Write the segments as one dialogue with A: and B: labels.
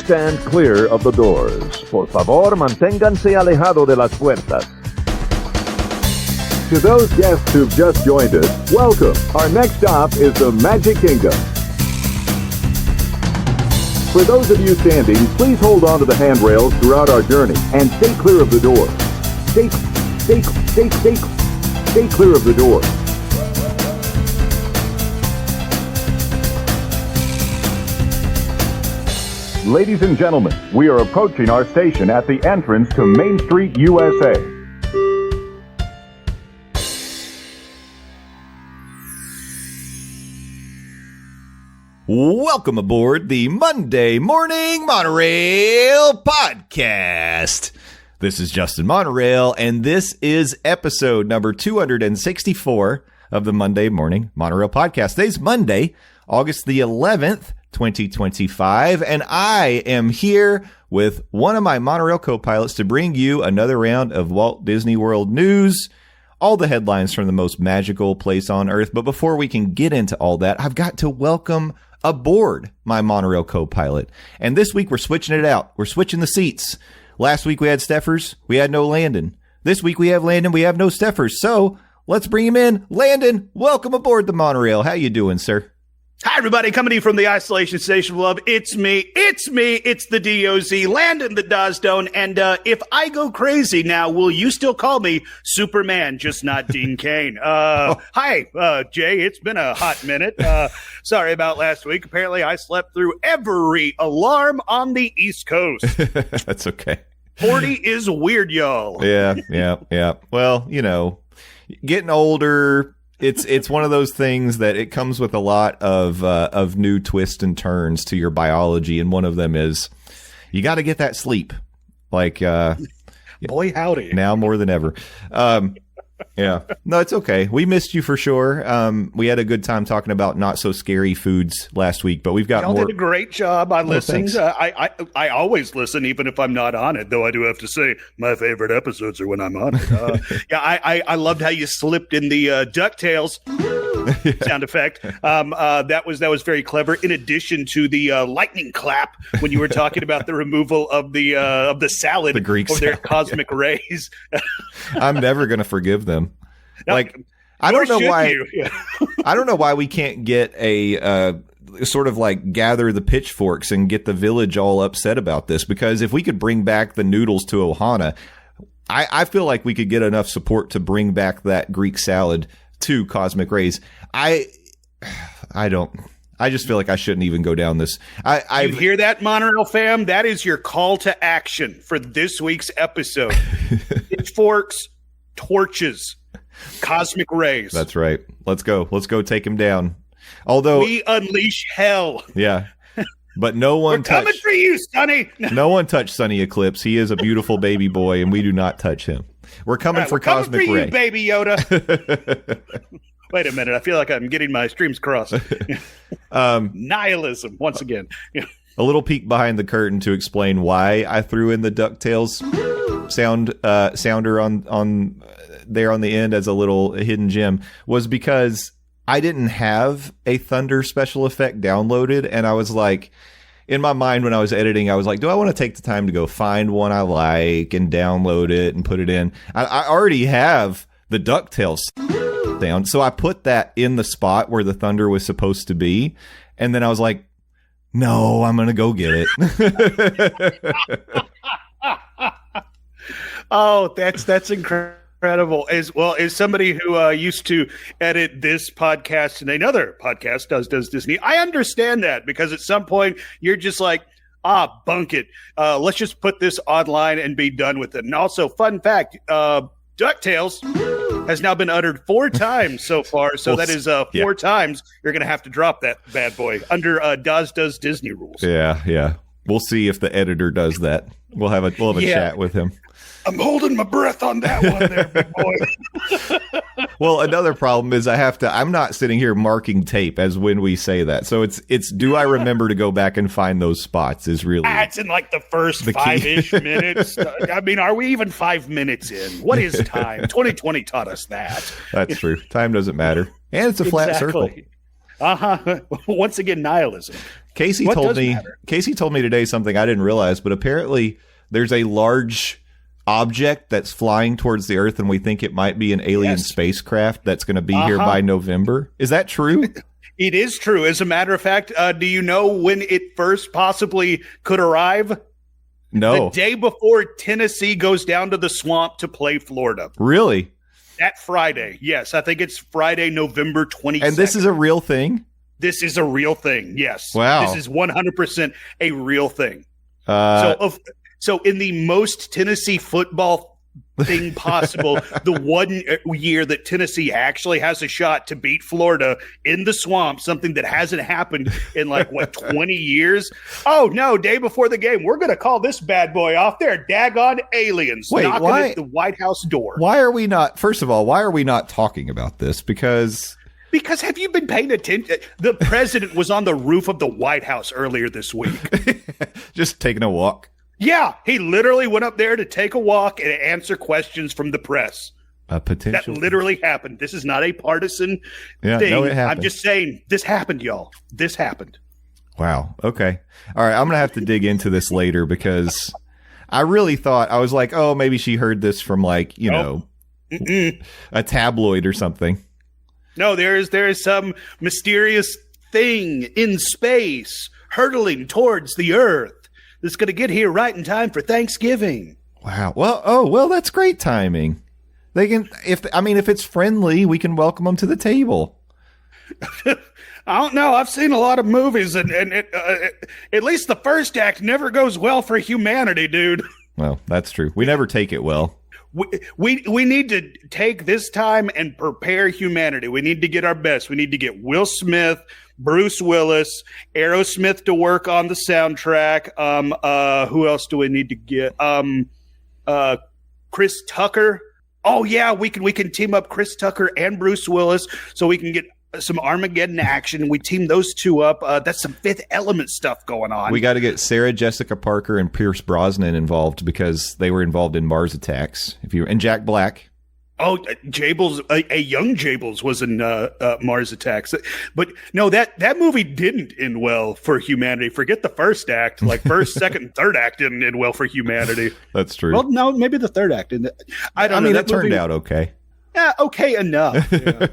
A: stand clear of the doors. Por favor, manténganse alejado de las puertas. To those guests who've just joined us, welcome. Our next stop is the Magic Kingdom. For those of you standing, please hold on to the handrails throughout our journey and stay clear of the doors. Stay clear of the doors. Ladies and gentlemen, we are approaching our station at the entrance to Main Street, USA.
B: Welcome aboard the Monday Morning Monorail podcast. This is Justin Monorail, and this is episode number 264 of the Monday Morning Monorail podcast. Today's Monday, August the 11th, 2025, and I am here with one of my Monorail co-pilots to bring you another round of Walt Disney World news, all the headlines from the most magical place on Earth. But before we can get into all that, I've got to welcome aboard my Monorail co-pilot. And this week we're switching it out. We're switching the seats. Last week we had Steffers. We had no Landon. This week we have Landon. We have no Steffers. So let's bring him in. Landon, welcome aboard the Monorail. How you doing, sir?
C: Hi, everybody. Coming to you from the Isolation Station of Love. It's me. It's the DOZ, Landon the Doane. And if I go crazy now, will you still call me Superman, just not Dean Cain? Hi, Jay. It's been a hot minute. Sorry about last week. Apparently, I slept through every alarm on the East Coast.
B: That's okay.
C: 40 is weird, y'all.
B: Yeah. Well, you know, getting older, it's one of those things that it comes with a lot of new twists and turns to your biology, and one of them is you got to get that sleep. Like,
C: boy, howdy,
B: now more than ever. Yeah, no, it's okay. We missed you for sure. We had a good time talking about not so scary foods last week, but we've got
C: Y'all
B: more.
C: Did a great job. I listened.
B: Thanks.
C: I always listen, even if I'm not on it. Though I do have to say, my favorite episodes are when I'm on it. Yeah, I loved how you slipped in the DuckTales sound effect. That was very clever. In addition to the lightning clap when you were talking about the removal of the salad,
B: the Greek
C: or their
B: salad,
C: cosmic rays.
B: I'm never gonna forgive them.
C: Now,
B: like, I don't know why.
C: Yeah.
B: I don't know why we can't get a sort of like gather the pitchforks and get the village all upset about this. Because if we could bring back the noodles to Ohana, I feel like we could get enough support to bring back that Greek salad to Cosmic Rays. I just feel like I shouldn't even go down this.
C: You hear that, Monorail fam? That is your call to action for this week's episode. Pitchforks, torches, cosmic rays.
B: That's right. Let's go. Let's go take him down. Although
C: we unleash hell.
B: Yeah. But no one
C: coming for you, Sonny.
B: No one touched Sonny Eclipse. He is a beautiful baby boy, and we do not touch him. We're coming for Cosmic
C: Ray.
B: Ray.
C: You, baby Yoda. Wait a minute. I feel like I'm getting my streams crossed. Nihilism once again.
B: A little peek behind the curtain to explain why I threw in the DuckTales sounder on there on the end as a little hidden gem was because I didn't have a Thunder special effect downloaded, and I was like, in my mind when I was editing, I was like, do I want to take the time to go find one I like and download it and put it in? I already have the DuckTales down, so I put that in the spot where the Thunder was supposed to be, and then I was like, no, I'm going to go get it.
C: Oh, that's incredible. As well as somebody who used to edit this podcast and another podcast does Disney, I understand that, because at some point you're just like, bunk it. Let's just put this online and be done with it. And also, fun fact, DuckTales has now been uttered 4 times so far. So that is 4 times you're going to have to drop that bad boy under Does Disney rules.
B: Yeah. We'll see if the editor does that. We'll have a chat with him.
C: I'm holding my breath on that one there, big boy.
B: Well, another problem is I'm not sitting here marking tape as when we say that. So it's do I remember to go back and find those spots is really.
C: It's in like the first 5-ish minutes. I mean, are we even 5 minutes in? What is time? 2020 taught us that.
B: That's true. Time doesn't matter. And it's a flat circle.
C: Once again, nihilism.
B: Casey
C: What
B: told
C: does
B: me.
C: matter?
B: Casey told me today something I didn't realize, but apparently there's a large object that's flying towards the Earth, and we think it might be an alien spacecraft that's going to be here by November. Is that true?
C: It is true. As a matter of fact, do you know when it first possibly could arrive?
B: No.
C: The day before Tennessee goes down to the swamp to play Florida.
B: Really?
C: That Friday. Yes, I think it's Friday, November 22nd.
B: And this is a real thing?
C: This is a real thing. Yes.
B: Wow.
C: This is 100% a real thing. So in the most Tennessee football thing possible, the one year that Tennessee actually has a shot to beat Florida in the swamp, something that hasn't happened in 20 years. Oh no, day before the game, we're going to call this bad boy off. There, daggone aliens knocking at the White House door.
B: Why are we not, first of all, why are we not talking about this? Because
C: have you been paying attention? The president was on the roof of the White House earlier this week.
B: Just taking a walk.
C: Yeah, he literally went up there to take a walk and answer questions from the press. That literally happened. This is not a partisan thing.
B: No, it happened.
C: I'm just saying, this happened, y'all. This happened.
B: Wow. Okay. All right. I'm going to have to dig into this later because I really thought, I was like, oh, maybe she heard this from a tabloid or something.
C: No, there is some mysterious thing in space hurtling towards the Earth that's going to get here right in time for Thanksgiving.
B: Wow. Well, that's great timing. They can, if it's friendly, we can welcome them to the table.
C: I don't know. I've seen a lot of movies, and at least the first act never goes well for humanity, dude.
B: Well, that's true. We never take it well.
C: We need to take this time and prepare humanity. We need to get our best. We need to get Will Smith, Bruce Willis, Aerosmith to work on the soundtrack. Who else do we need to get? Chris Tucker. Oh yeah, we can team up Chris Tucker and Bruce Willis so we can get some Armageddon action. We team those two up. That's some Fifth Element stuff going on.
B: We got to get Sarah Jessica Parker and Pierce Brosnan involved because they were involved in Mars Attacks. And Jack Black.
C: Oh, Jables, a young Jables was in Mars Attacks. But no, that movie didn't end well for humanity. Forget the first act. First, second, and third act didn't end well for humanity.
B: That's true.
C: Well, no, maybe the third act didn't. I don't know.
B: It turned out okay.
C: Yeah, okay enough. Yeah.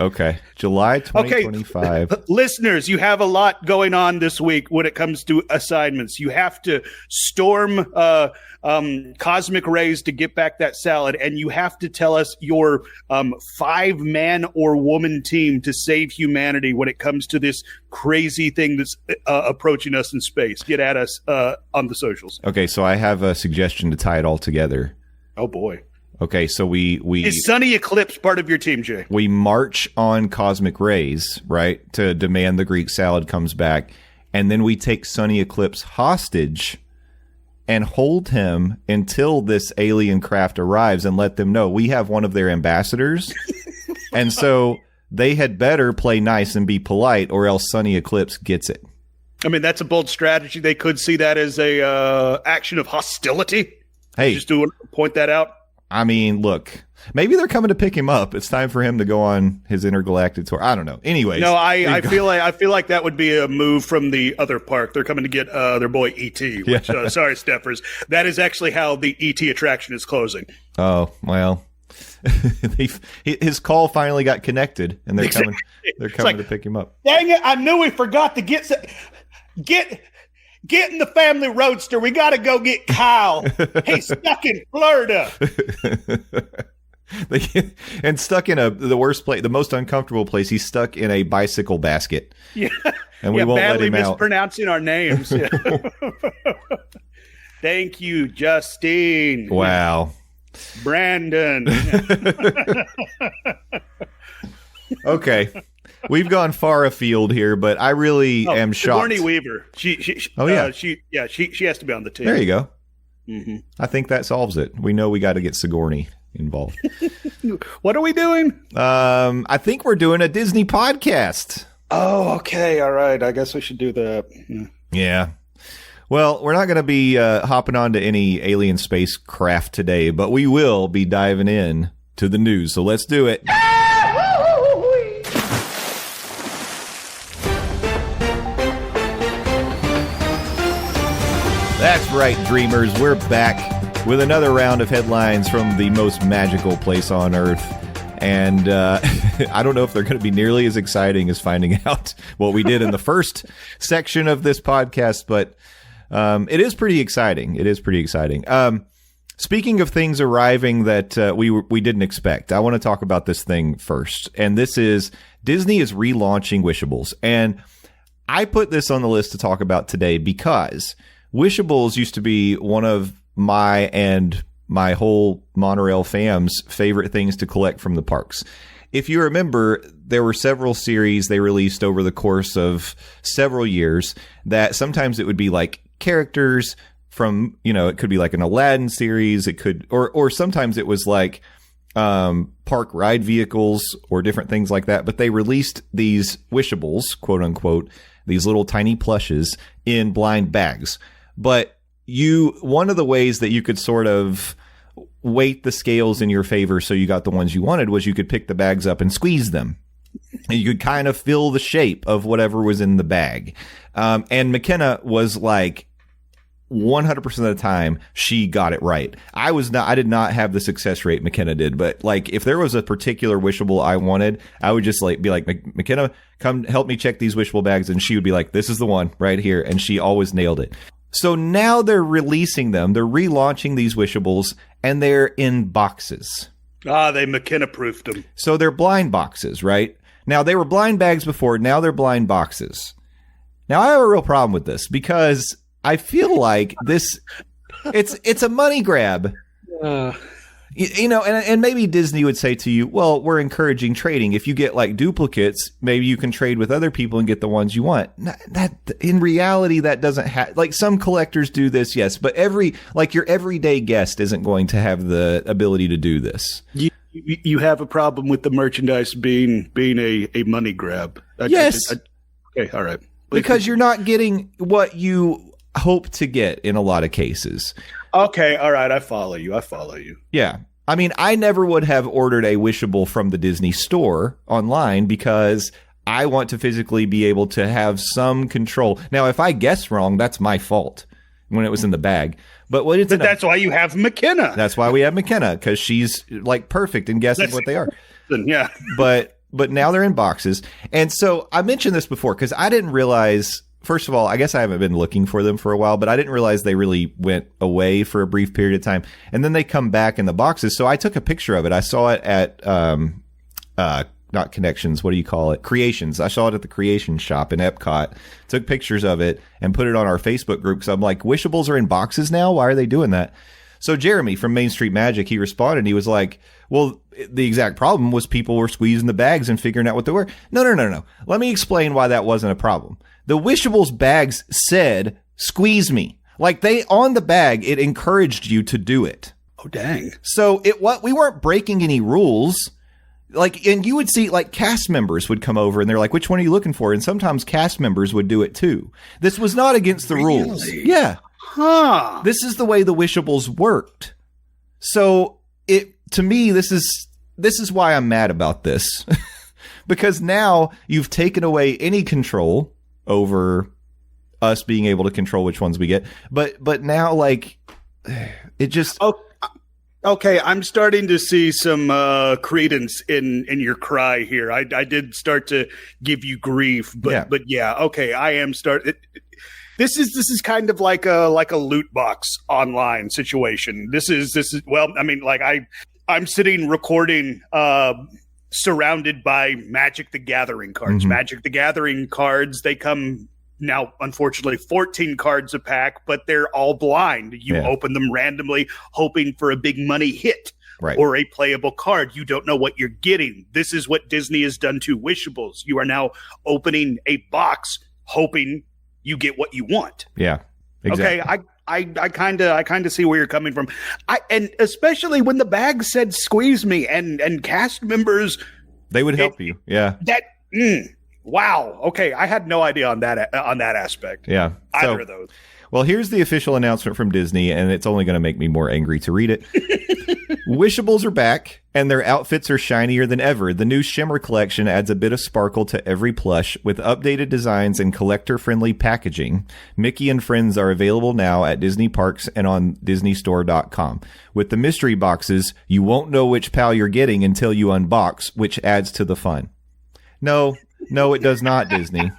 B: Okay. July 2025.
C: Okay. Listeners, you have a lot going on this week when it comes to assignments. You have to storm cosmic rays to get back that salad, and you have to tell us your 5-man or woman team to save humanity when it comes to this crazy thing that's approaching us in space. Get at us on the socials.
B: Okay, so I have a suggestion to tie it all together.
C: Oh, boy.
B: Okay, so we
C: is Sunny Eclipse part of your team, Jay?
B: We march on cosmic rays, right, to demand the Greek salad comes back, and then we take Sunny Eclipse hostage and hold him until this alien craft arrives and let them know we have one of their ambassadors, and so they had better play nice and be polite, or else Sunny Eclipse gets it.
C: I mean, that's a bold strategy. They could see that as a action of hostility.
B: Hey,
C: just to point that out.
B: I mean, look, maybe they're coming to pick him up. It's time for him to go on his intergalactic tour. I don't know. Anyways.
C: No, I feel like that would be a move from the other park. They're coming to get their boy E.T. Which, sorry, Steffers. That is actually how the E.T. attraction is closing. Oh,
B: well. His call finally got connected, and they're coming to pick him up.
C: Dang it, I knew we forgot to get in the family roadster. We got to go get Kyle. He's stuck in Florida.
B: And stuck in the worst place, the most uncomfortable place. He's stuck in a bicycle basket.
C: Yeah.
B: And we won't let him out.
C: Mispronouncing our names. Yeah. Thank you, Justine.
B: Wow.
C: Brandon.
B: Okay. We've gone far afield here, but I really am shocked.
C: Sigourney Weaver. She has to be on the team.
B: There you go.
C: Mm-hmm.
B: I think that solves it. We know we got to get Sigourney involved.
C: What are we doing?
B: I think we're doing a Disney podcast.
C: Oh, okay. All right. I guess we should do that.
B: Yeah. Well, we're not going to be hopping on to any alien spacecraft today, but we will be diving in to the news. So let's do it. That's right, dreamers. We're back with another round of headlines from the most magical place on Earth. And I don't know if they're going to be nearly as exciting as finding out what we did in the first section of this podcast, but it is pretty exciting. It is pretty exciting. Speaking of things arriving that we didn't expect, I want to talk about this thing first. And this is Disney is relaunching Wishables. And I put this on the list to talk about today because Wishables used to be one of my and my whole Monorail fam's favorite things to collect from the parks. If you remember, there were several series they released over the course of several years that sometimes it would be like characters from, it could be like an Aladdin series. It could, or sometimes it was like park ride vehicles or different things like that. But they released these Wishables, quote unquote, these little tiny plushes in blind bags. But one of the ways that you could sort of weight the scales in your favor so you got the ones you wanted was you could pick the bags up and squeeze them. And you could kind of feel the shape of whatever was in the bag. And McKenna was like 100% of the time she got it right. I did not have the success rate McKenna did, but like if there was a particular Wishable I wanted, I would just be like, McKenna, come help me check these Wishable bags. And she would be like, this is the one right here. And she always nailed it. So now they're releasing them. They're relaunching these Wishables and they're in boxes.
C: They McKenna-proofed them. So
B: they're blind boxes, right? Now, they were blind bags before. Now they're blind boxes. Now, I have a real problem with this because I feel like it's a money grab. And maybe Disney would say to you, well, we're encouraging trading. If you get like duplicates, maybe you can trade with other people and get the ones you want. That in reality, that doesn't have, like some collectors do this, yes, but your everyday guest isn't going to have the ability to do this.
C: You have a problem with the merchandise being a money grab.
B: Yes.
C: Okay, all right.
B: Because you're not getting what you hope to get in a lot of cases.
C: Okay, all right, I follow you.
B: Yeah. I mean, I never would have ordered a Wishable from the Disney store online because I want to physically be able to have some control. Now, if I guess wrong, that's my fault when it was in the bag. But
C: that's why you have McKenna.
B: That's why we have McKenna, because she's like perfect in guessing what they are.
C: Yeah.
B: But now they're in boxes. And so I mentioned this before because I didn't realize. First of all, I guess I haven't been looking for them for a while, but I didn't realize they really went away for a brief period of time. And then they come back in the boxes. So I took a picture of it. I saw it at, not Connections. What do you call it? Creations. I saw it at the Creation shop in Epcot, took pictures of it and put it on our Facebook group. So I'm like, Wishables are in boxes now? Why are they doing that? So Jeremy from Main Street Magic, he responded. He was like, well, the exact problem was people were squeezing the bags and figuring out what they were. No. Let me explain why that wasn't a problem. The Wishables bags said, squeeze me. Like on the bag, it encouraged you to do it.
C: Oh, dang.
B: So we weren't breaking any rules. Like, and you would see like cast members would come over and they're like, which one are you looking for? And sometimes cast members would do it too. This was not against the rules. Yeah.
C: Huh.
B: This is the way the Wishables worked. So to me, this is why I'm mad about this. Because now you've taken away any control over us being able to control which ones we get. But now, like, it just...
C: Okay, I'm starting to see some credence in your cry here. I did start to give you grief, but yeah, okay, I am This is kind of like a loot box online situation. This is well, I mean, like I'm sitting recording surrounded by Magic the Gathering cards.
B: Mm-hmm.
C: Magic the Gathering cards, they come now, unfortunately, 14 cards a pack, but they're all blind. You open them randomly, hoping for a big money hit or a playable card. You don't know what you're getting. This is what Disney has done to Wishables. You are now opening a box, hoping you get what you want.
B: Yeah, exactly.
C: Okay, I kind of see where you're coming from. And especially when the bag said "squeeze me" and cast members,
B: they would help you. Yeah.
C: Wow. Okay, I had no idea on that aspect.
B: Yeah.
C: Either of those.
B: Well, here's the official announcement from Disney, and it's only going to make me more angry to read it. Wishables are back. And their outfits are shinier than ever. The new Shimmer collection adds a bit of sparkle to every plush with updated designs and collector-friendly packaging. Mickey and Friends are available now at Disney Parks and on DisneyStore.com. With the mystery boxes, you won't know which pal you're getting until you unbox, which adds to the fun. No, it does not, Disney.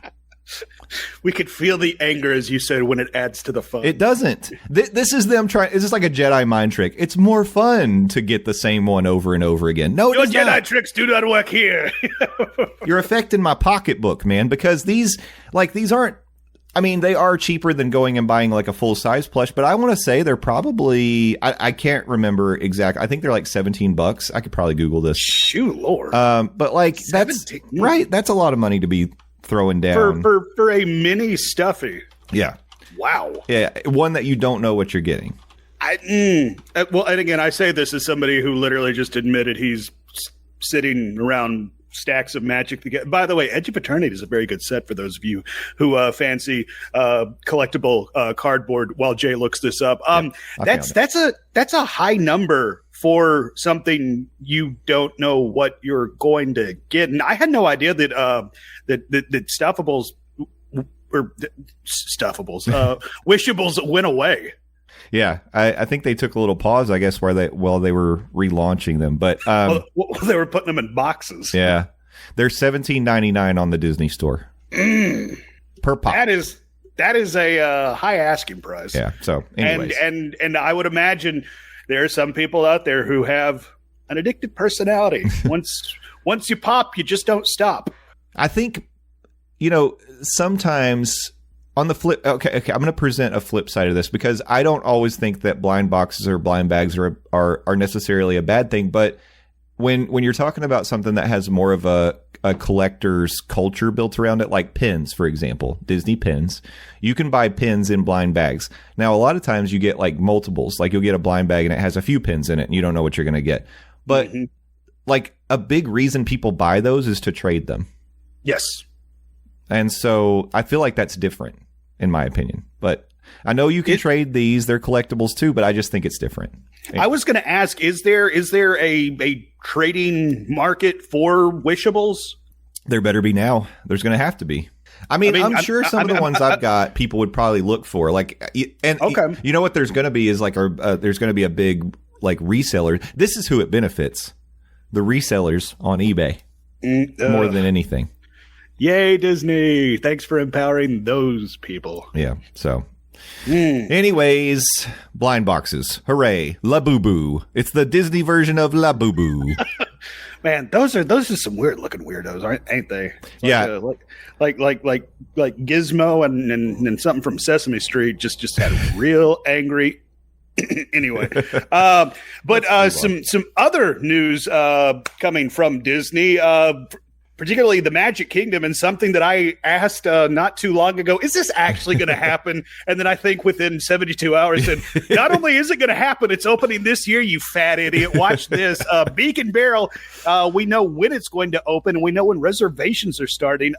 C: We could feel the anger, as you said, when it adds to the fun.
B: It doesn't. This is them trying. This is like a Jedi mind trick. It's more fun to get the same one over and over again. No,
C: your Jedi tricks do not work here.
B: You're affecting my pocketbook, man, because these aren't. I mean, they are cheaper than going and buying like a full size plush, but I want to say they're probably. I can't remember exact. I think they're like $17. I could probably Google this.
C: Shoot, Lord.
B: But like 17? That's right. That's a lot of money to be throwing down
C: for a mini stuffy.
B: Yeah.
C: Wow.
B: Yeah, one that you don't know what you're getting.
C: Well, and again, I say this as somebody who literally just admitted he's sitting around stacks of Magic together. By the way, Edge of Eternity is a very good set for those of you who fancy collectible cardboard. While Jay looks this up, that's a high number for something you don't know what you're going to get. And I had no idea that that stuffables or wishables went away.
B: Yeah, I think they took a little pause, I guess, while they were relaunching them. But
C: they were putting them in boxes.
B: Yeah, they're $17.99 on the Disney Store per pop.
C: That is a high asking price.
B: Yeah. So, anyways.
C: and I would imagine there are some people out there who have an addictive personality. Once you pop, you just don't stop.
B: I think, sometimes on the flip, okay, I'm going to present a flip side of this because I don't always think that blind boxes or blind bags are necessarily a bad thing. But when you're talking about something that has more of a collector's culture built around it, like pins, for example, Disney pins, you can buy pins in blind bags. Now, a lot of times you get like multiples, like you'll get a blind bag and it has a few pins in it and you don't know what you're going to get. But like a big reason people buy those is to trade them.
C: Yes.
B: And so I feel like that's different in my opinion, but I know you can trade these. They're collectibles too, but I just think it's different.
C: I was going to ask, is there a trading market for wishables?
B: There better be now. There's going to have to be. I'm sure some of the ones I've got, people would probably look for. Like, and okay. You know what? There's going to be is like there's going to be a big like reseller. This is who it benefits: the resellers on eBay more than anything.
C: Yay, Disney! Thanks for empowering those people.
B: Yeah. So. Anyways, blind boxes. Hooray. La Boo Boo. It's the Disney version of La Boo Boo.
C: Man, those are some weird looking weirdos, ain't they? Like, like Gizmo and something from Sesame Street just had a real angry anyway. But some other news coming from Disney, particularly the Magic Kingdom, and something that I asked not too long ago, is this actually going to happen? And then I think within 72 hours, and not only is it going to happen, it's opening this year, you fat idiot. Watch this. Beak and Barrel, we know when it's going to open, and we know when reservations are starting.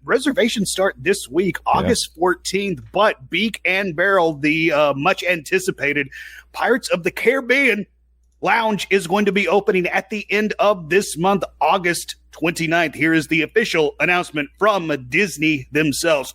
C: Reservations start this week, August 14th, but Beak and Barrel, the much anticipated Pirates of the Caribbean Lounge is going to be opening at the end of this month, August 29th. Here is the official announcement from Disney themselves.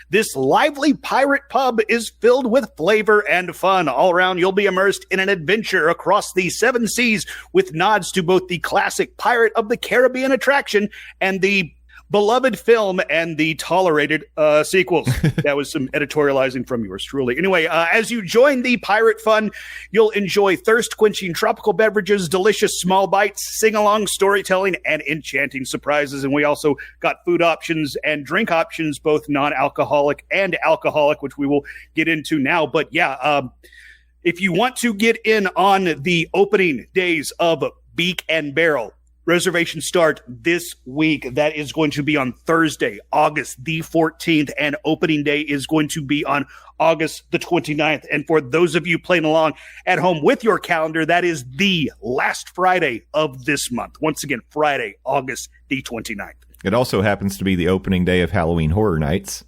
C: This lively pirate pub is filled with flavor and fun. All around, you'll be immersed in an adventure across the 7 seas with nods to both the classic Pirate of the Caribbean attraction and the beloved film and the tolerated sequels. That was some editorializing from yours truly. Anyway, as you join the pirate fun, you'll enjoy thirst-quenching tropical beverages, delicious small bites, sing-along storytelling, and enchanting surprises. And we also got food options and drink options, both non-alcoholic and alcoholic, which we will get into now. But yeah, if you want to get in on the opening days of Beak and Barrel, reservations start this week. That is going to be on Thursday, August the 14th, and opening day is going to be on August the 29th. And for those of you playing along at home with your calendar, that is the last Friday of this month. Once again, Friday, August the 29th.
B: It also happens to be the opening day of Halloween Horror Nights.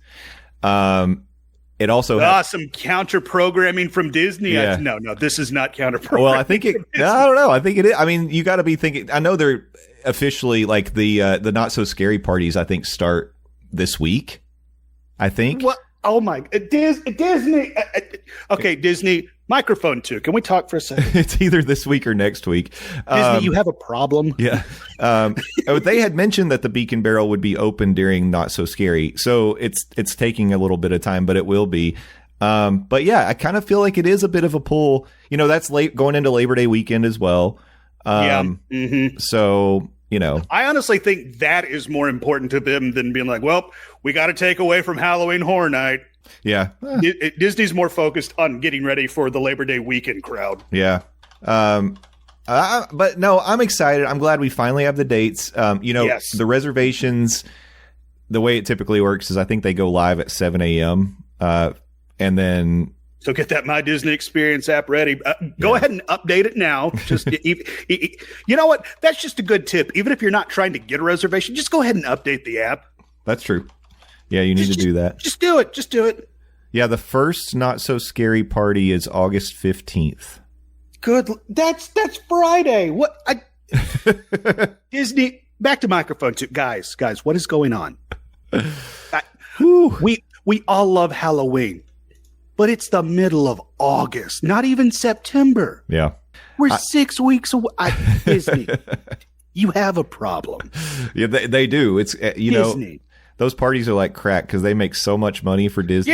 B: And It also has,
C: some counter programming from Disney.
B: Yeah.
C: No, this is not counter programming.
B: well, I think it. I don't know. I think it is. I mean, you got to be thinking. I know they're officially like the not so scary parties. I think start this week. I think.
C: What? Oh my! Disney. Okay, Disney. Microphone too. Can we talk for a second?
B: It's either this week or next week.
C: Disney, you have a problem.
B: Yeah. They had mentioned that the Beak and Barrel would be open during Not So Scary. So it's taking a little bit of time, but it will be. But yeah, I kind of feel like it is a bit of a pull. You know, that's late going into Labor Day weekend as well.
C: Yeah. Mm-hmm.
B: So, you know.
C: I honestly think that is more important to them than being like, well, we got to take away from Halloween Horror Night.
B: Yeah.
C: Disney's more focused on getting ready for the Labor Day weekend crowd.
B: Yeah. But no, I'm excited. I'm glad we finally have the dates.
C: Yes.
B: The reservations, the way it typically works is I think they go live at 7 a.m. And then.
C: So get that My Disney Experience app ready. Go ahead and update it now. Just you know what? That's just a good tip. Even if you're not trying to get a reservation, just go ahead and update the app.
B: That's true. Yeah, you need to do that.
C: Just do it. Just do it.
B: Yeah, the first Not So Scary party is August 15th.
C: Good. That's Friday. What? Disney. Back to microphone too, guys. What is going on? We all love Halloween, but it's the middle of August. Not even September.
B: Yeah,
C: we're 6 weeks away. Disney, you have a problem.
B: Yeah, they do. It's
C: Disney.
B: Those parties are like crack because they make so much money for Disney.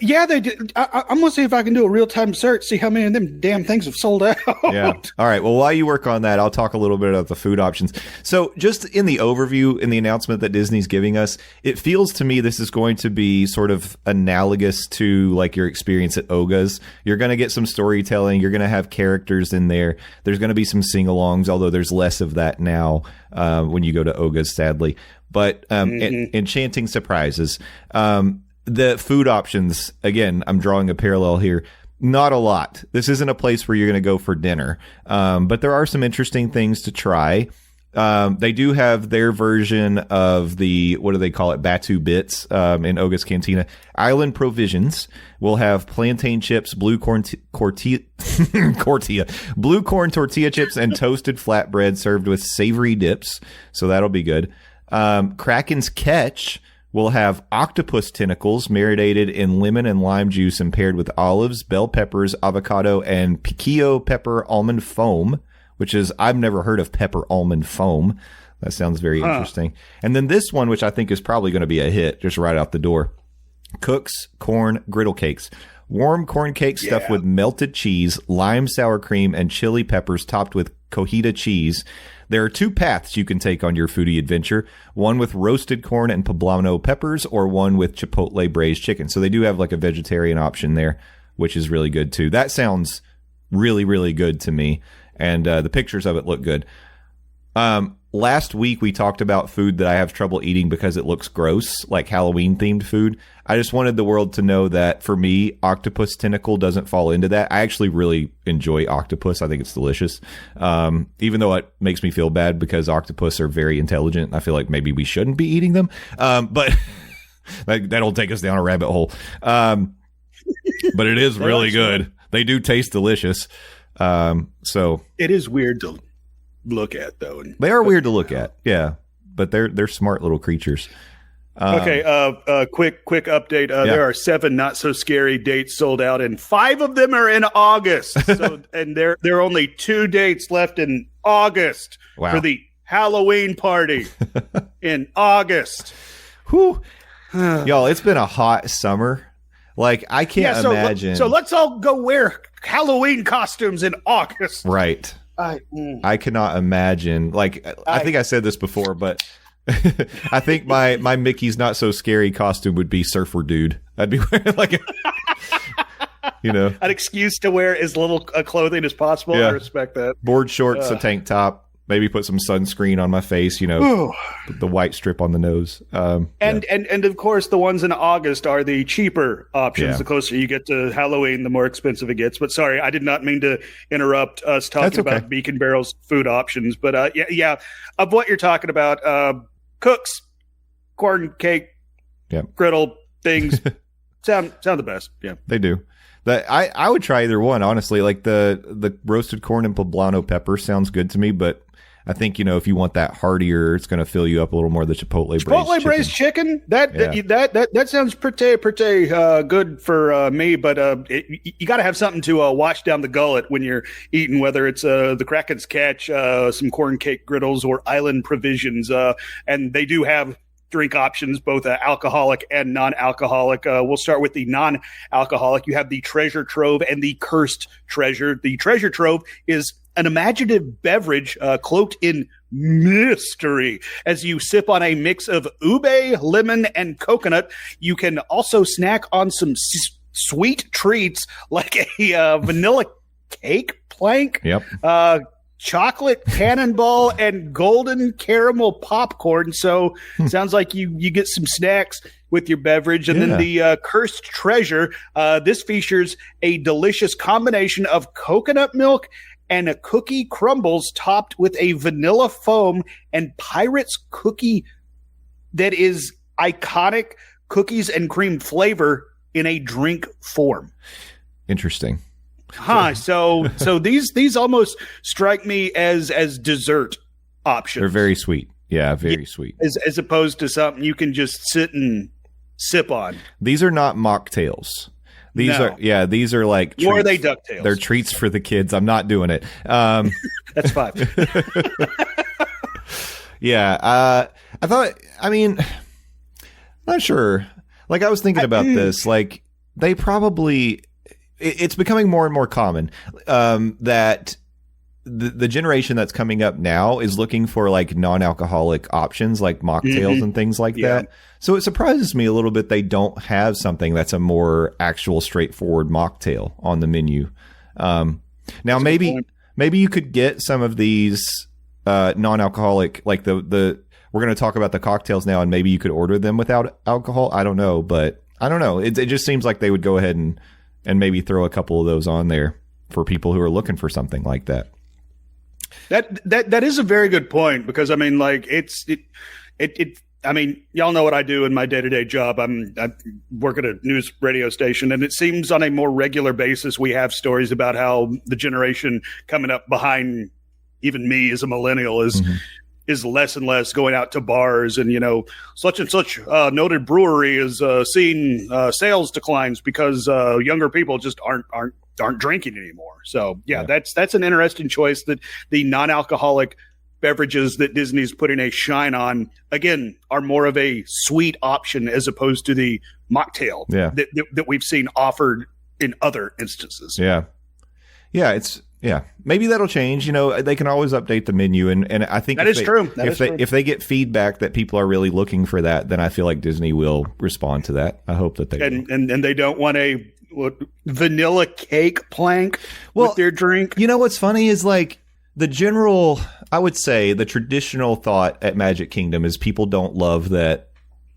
C: Yeah, they do. I'm going to see if I can do a real-time search, see how many of them damn things have sold out.
B: Yeah. All right. Well, while you work on that, I'll talk a little bit about the food options. So just in the overview, in the announcement that Disney's giving us, it feels to me this is going to be sort of analogous to like your experience at Oga's. You're going to get some storytelling. You're going to have characters in there. There's going to be some sing-alongs, although there's less of that now when you go to Oga's, sadly. But enchanting surprises. The food options, again, I'm drawing a parallel here. Not a lot. This isn't a place where you're going to go for dinner. But there are some interesting things to try. They do have their version of the, what do they call it? Batu Bits in Oga's Cantina. Island Provisions will have plantain chips, blue corn blue corn tortilla chips, and toasted flatbread served with savory dips. So that'll be good. Kraken's Catch will have octopus tentacles marinated in lemon and lime juice and paired with olives, bell peppers, avocado, and piquillo pepper almond foam, which is, I've never heard of pepper almond foam. That sounds very interesting. And then this one, which I think is probably going to be a hit just right out the door. Cook's Corn Griddle Cakes. Warm corn cake stuffed with melted cheese, lime sour cream, and chili peppers topped with cojita cheese. There are two paths you can take on your foodie adventure, one with roasted corn and poblano peppers or one with chipotle braised chicken. So they do have like a vegetarian option there, which is really good too. That sounds really, really good to me. And the pictures of it look good. Last week we talked about food that I have trouble eating because it looks gross, like Halloween themed food. I just wanted the world to know that for me, octopus tentacle doesn't fall into that. I actually really enjoy octopus. I think it's delicious. Even though it makes me feel bad because octopus are very intelligent. I feel like maybe we shouldn't be eating them. But that'll take us down a rabbit hole. But it is really good. They do taste delicious. So
C: it is weird to look at, though.
B: They are weird to look at, yeah, but they're smart little creatures.
C: Okay, quick update. There are 7 Not So Scary dates sold out, and 5 of them are in August. So, and there are only 2 dates left in August for the Halloween party in August.
B: Whew. Y'all, it's been a hot summer. Like, I can't imagine.
C: So let's all go wear Halloween costumes in August.
B: Right. I cannot imagine. Like, I think I said this before, but I think my Mickey's Not So Scary costume would be Surfer Dude. I'd be wearing like an
C: excuse to wear as little clothing as possible. Yeah. I respect that.
B: Board shorts, a tank top, maybe put some sunscreen on my face, the white strip on the nose. And
C: of course, the ones in August are the cheaper options. Yeah. The closer you get to Halloween, the more expensive it gets. But sorry, I did not mean to interrupt us talking about Beak and Barrel's food options. But of what you're talking about, Cook's corn cake, griddle things, sound the best. Yeah,
B: they do. I would try either one, honestly. Like the roasted corn and poblano pepper sounds good to me, but I think, if you want that heartier, it's going to fill you up a little more. The Chipotle
C: braised chicken. That sounds pretty good for me. But you got to have something to wash down the gullet when you're eating, whether it's the Kraken's Catch, some corn cake griddles, or Island Provisions. And they do have drink options, both alcoholic and non-alcoholic. We'll start with the non-alcoholic. You have the Treasure Trove and the Cursed Treasure. The Treasure Trove is an imaginative beverage cloaked in mystery. As you sip on a mix of ube, lemon, and coconut, you can also snack on some sweet treats like a vanilla cake plank.
B: Yep.
C: Chocolate cannonball and golden caramel popcorn. So sounds like you get some snacks with your beverage. And then the Cursed Treasure, this features a delicious combination of coconut milk and a cookie crumbles topped with a vanilla foam and pirate's cookie that is iconic cookies and cream flavor in a drink form.
B: Interesting.
C: So these almost strike me as dessert options.
B: They're very sweet. Yeah, very sweet.
C: As opposed to something you can just sit and sip on.
B: These are not mocktails. These are like treats.
C: Or are they DuckTales?
B: They're treats for the kids. I'm not doing it.
C: That's 5.
B: I thought, not sure. Like, I was thinking about this. Like, they probably, it's becoming more and more common that the generation that's coming up now is looking for like non-alcoholic options like mocktails and things like that. So it surprises me a little bit they don't have something that's a more actual straightforward mocktail on the menu. Now maybe you could get some of these non-alcoholic, like the we're going to talk about the cocktails now, and maybe you could order them without alcohol. I don't know, but I don't know. It just seems like they would go ahead and maybe throw a couple of those on there for people who are looking for something like that.
C: That is a very good point, because I mean, like I mean, y'all know what I do in my day-to-day job. I work at a news radio station, and it seems on a more regular basis we have stories about how the generation coming up behind even me as a millennial is less and less going out to bars, and such and such noted brewery is seeing sales declines because younger people just aren't drinking anymore. So that's an interesting choice, that the non-alcoholic beverages that Disney's putting a shine on, again, are more of a sweet option as opposed to the mocktail that we've seen offered in other instances. Maybe that'll change. They can always update the menu, and I think that is true.
B: If they get feedback that people are really looking for that, then I feel like Disney will respond to that. I hope that they will.
C: And they don't want a vanilla cake plank with their drink.
B: What's funny is, like, I would say the traditional thought at Magic Kingdom is people don't love that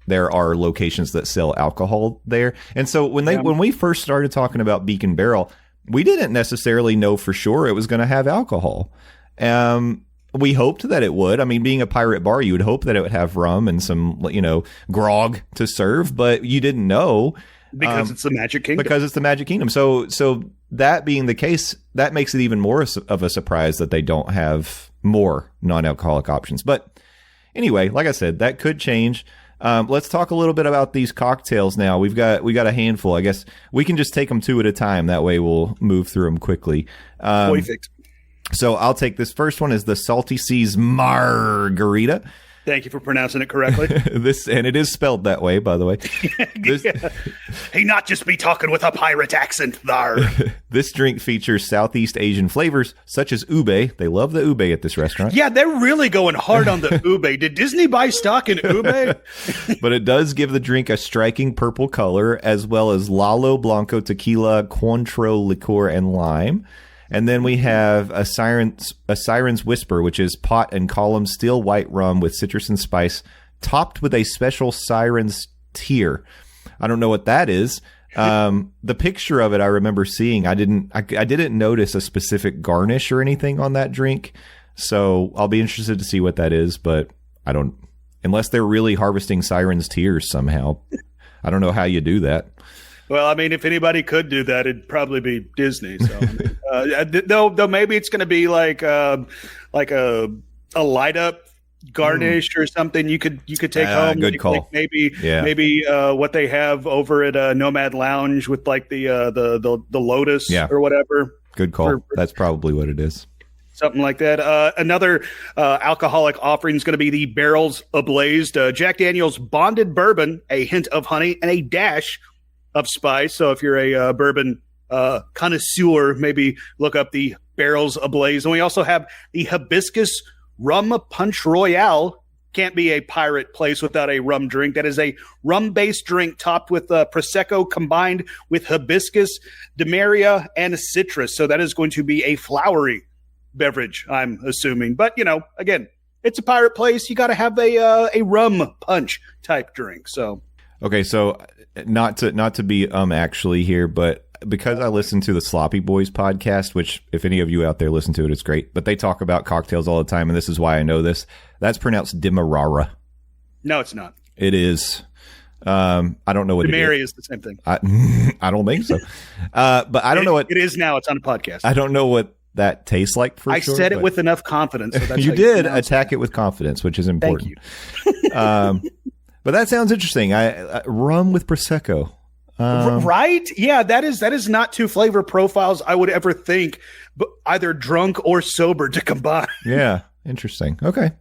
B: there are locations that sell alcohol there. And so when we first started talking about Beak and Barrel, we didn't necessarily know for sure it was going to have alcohol. We hoped that it would. I mean, being a pirate bar, you would hope that it would have rum and some, grog to serve, but you didn't know.
C: Because it's the Magic Kingdom.
B: Because it's the Magic Kingdom. So that being the case, that makes it even more of a surprise that they don't have more non-alcoholic options. But anyway, like I said, that could change. Let's talk a little bit about these cocktails now. We got a handful. I guess we can just take them 2 at a time. That way we'll move through them quickly.
C: Perfect.
B: So I'll take this first one is the Salty Seas Margarita.
C: Thank you for pronouncing it correctly.
B: And it is spelled that way, by the way.
C: He not just be talking with a pirate accent there.
B: This drink features Southeast Asian flavors such as ube. They love the ube at this restaurant.
C: Yeah, they're really going hard on the ube. Did Disney buy stock in ube?
B: But it does give the drink a striking purple color, as well as Lalo Blanco tequila, Cointreau liqueur, and lime. And then we have a Siren's Whisper, which is pot and column still white rum with citrus and spice, topped with a special Siren's tear. I don't know what that is. The picture of it I remember seeing. I didn't notice a specific garnish or anything on that drink, so I'll be interested to see what that is. But I don't, unless they're really harvesting Siren's tears somehow. I don't know how you do that.
C: Well, I mean, if anybody could do that, it'd probably be Disney. So, though maybe it's going to be like a light up garnish or something you could take home.
B: Good call.
C: Like maybe what they have over at Nomad Lounge with like the Lotus or whatever.
B: Good call. That's probably what it is.
C: Something like that. Another alcoholic offering is going to be the Barrels Ablazed Jack Daniel's Bonded Bourbon, a hint of honey and a dash of spice. So if you're a bourbon connoisseur, maybe look up the Barrels Ablaze. And we also have the Hibiscus Rum Punch Royale. Can't be a pirate place without a rum drink. That is a rum-based drink topped with Prosecco combined with hibiscus, Demeria, and citrus. So that is going to be a flowery beverage, I'm assuming. But, again, it's a pirate place. You got to have a rum punch type drink. So,
B: okay, so not to be actually here, but because I listen to the Sloppy Boys podcast, which if any of you out there listen to it, it's great. But they talk about cocktails all the time, and this is why I know this. That's pronounced Demerara.
C: No, it's not.
B: It is. I don't know what
C: Demeria is the same thing.
B: I don't think so. But I don't know what
C: it is now. It's on a podcast.
B: I don't know what that tastes like for sure.
C: I said it with enough confidence. So that's
B: you did attack it with confidence, which is important.
C: Thank you.
B: But that sounds interesting. I rum with Prosecco.
C: Right? Yeah, that is not two flavor profiles I would ever think, but either drunk or sober to combine.
B: Yeah, interesting. Okay.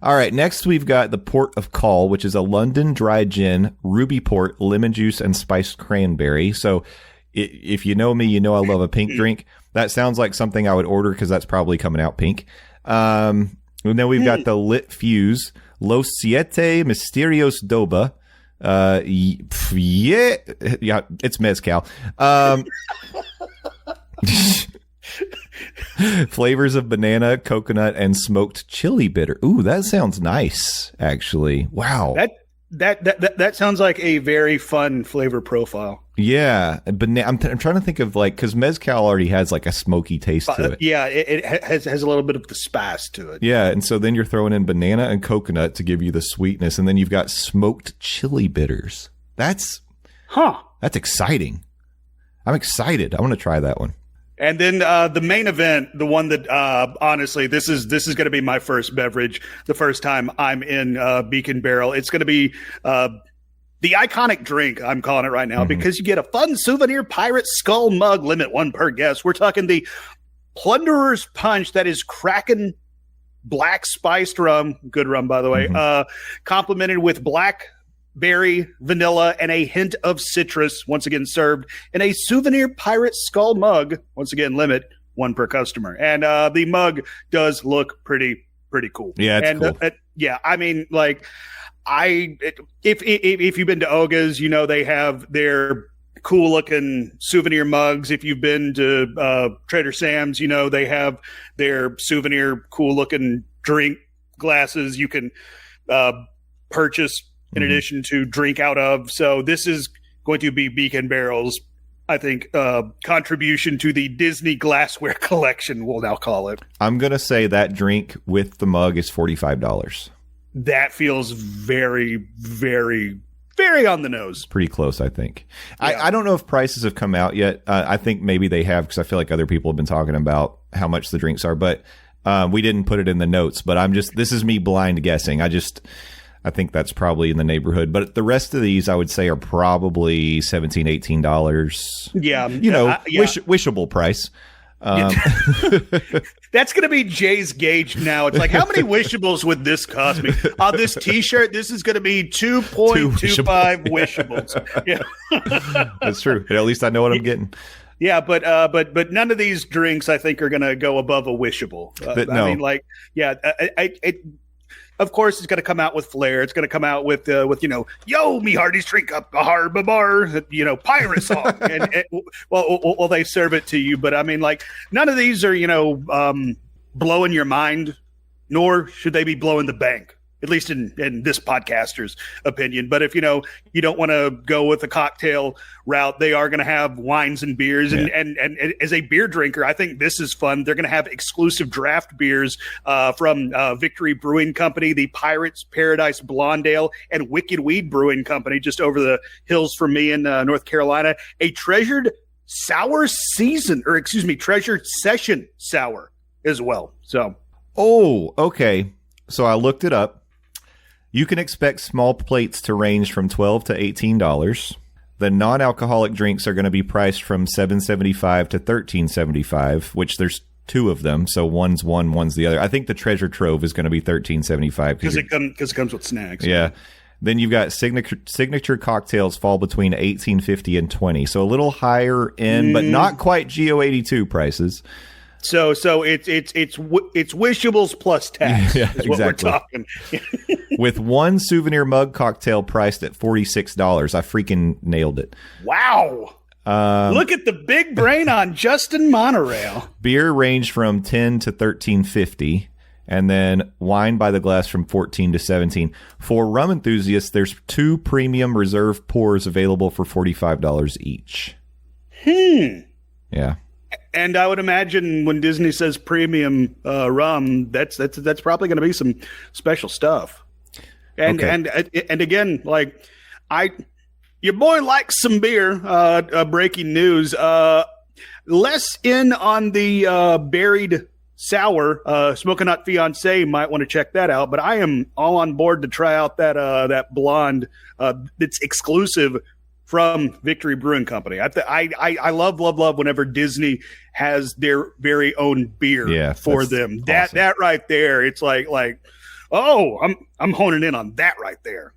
B: All right, next we've got the Port of Call, which is a London dry gin, ruby port, lemon juice, and spiced cranberry. So if you know me, you know I love a pink drink. That sounds like something I would order because that's probably coming out pink. And then we've got the Lit Fuse, Los Siete Misterios Doba. Yeah, it's mezcal. Flavors of banana, coconut, and smoked chili bitter. Ooh, that sounds nice, actually. Wow.
C: That sounds like a very fun flavor profile.
B: Yeah. I'm trying to think of because mezcal already has like a smoky taste to it.
C: Yeah, it has a little bit of the spice to it.
B: Yeah, and so then you're throwing in banana and coconut to give you the sweetness, and then you've got smoked chili bitters. That's exciting. I'm excited. I want to try that one.
C: And then the main event, the one that honestly, this is going to be my first beverage, the first time I'm in Beak and Barrel. It's going to be the iconic drink, I'm calling it right now, because you get a fun souvenir pirate skull mug, limit one per guest. We're talking the Plunderer's Punch. That is Kraken black spiced rum, good rum by the way, complemented with blackberry, vanilla, and a hint of citrus, once again served in a souvenir pirate skull mug, once again limit one per customer. And the mug does look pretty cool.
B: Yeah, it's cool.
C: I mean, if you've been to Oga's, they have their cool looking souvenir mugs. If you've been to Trader Sam's, they have their souvenir cool looking drink glasses you can purchase in addition to drink out of. So this is going to be Beak and Barrel's, I think, contribution to the Disney glassware collection, we'll now call it.
B: I'm going to say that drink with the mug is $45.
C: That feels very, very, very on the nose.
B: Pretty close, I think.
C: Yeah.
B: I don't know if prices have come out yet. I think maybe they have because I feel like other people have been talking about how much the drinks are, but we didn't put it in the notes. But this is me blind guessing. I think that's probably in the neighborhood. But the rest of these, I would say, are probably $17, $18.
C: Yeah.
B: Wishable price.
C: That's going to be Jay's gauge now. It's like, how many wishables would this cost me? This T-shirt, this is going to be 2.25 wishables. Yeah,
B: that's true. At least I know what I'm getting.
C: Yeah, but none of these drinks I think are going to go above a wishable.
B: No.
C: I mean, of course, it's going to come out with flair. It's going to come out with yo, me hearties drink up a harbor bar, pirate song. and well, they serve it to you. But I mean, none of these are, blowing your mind, nor should they be blowing the bank. at least in this podcaster's opinion. But if, you don't want to go with the cocktail route, they are going to have wines and beers. And as a beer drinker, I think this is fun. They're going to have exclusive draft beers from Victory Brewing Company, the Pirates Paradise Blonde Ale, and Wicked Weed Brewing Company, just over the hills from me in North Carolina. A treasured session sour as well. So,
B: okay. So I looked it up. You can expect small plates to range from $12 to $18. The non-alcoholic drinks are going to be priced from $7.75 to $13.75, which there's two of them, so one's one, one's the other. I think the Treasure Trove is going to be $13.75
C: because it comes with snacks.
B: Yeah. Then you've got signature cocktails fall between $18.50 and $20, so a little higher end, but not quite GO82 prices.
C: So it's Wishables plus tax is what we're talking.
B: With one souvenir mug cocktail priced at $46. I freaking nailed it.
C: Wow. Look at the big brain on Justin Monorail.
B: Beer ranged from $10 to $13.50, and then wine by the glass from $14 to $17. For rum enthusiasts, there's 2 premium reserve pours available for $45 each. Yeah.
C: And I would imagine when Disney says premium rum, that's probably going to be some special stuff. And again, like your boy likes some beer. Breaking news: less in on the buried sour. Smoking Hot Fiance might want to check that out. But I am all on board to try out that blonde. That's exclusive from Victory Brewing Company. I love whenever Disney has their very own beer for them. Awesome. That right there, it's like I'm honing in on that right there.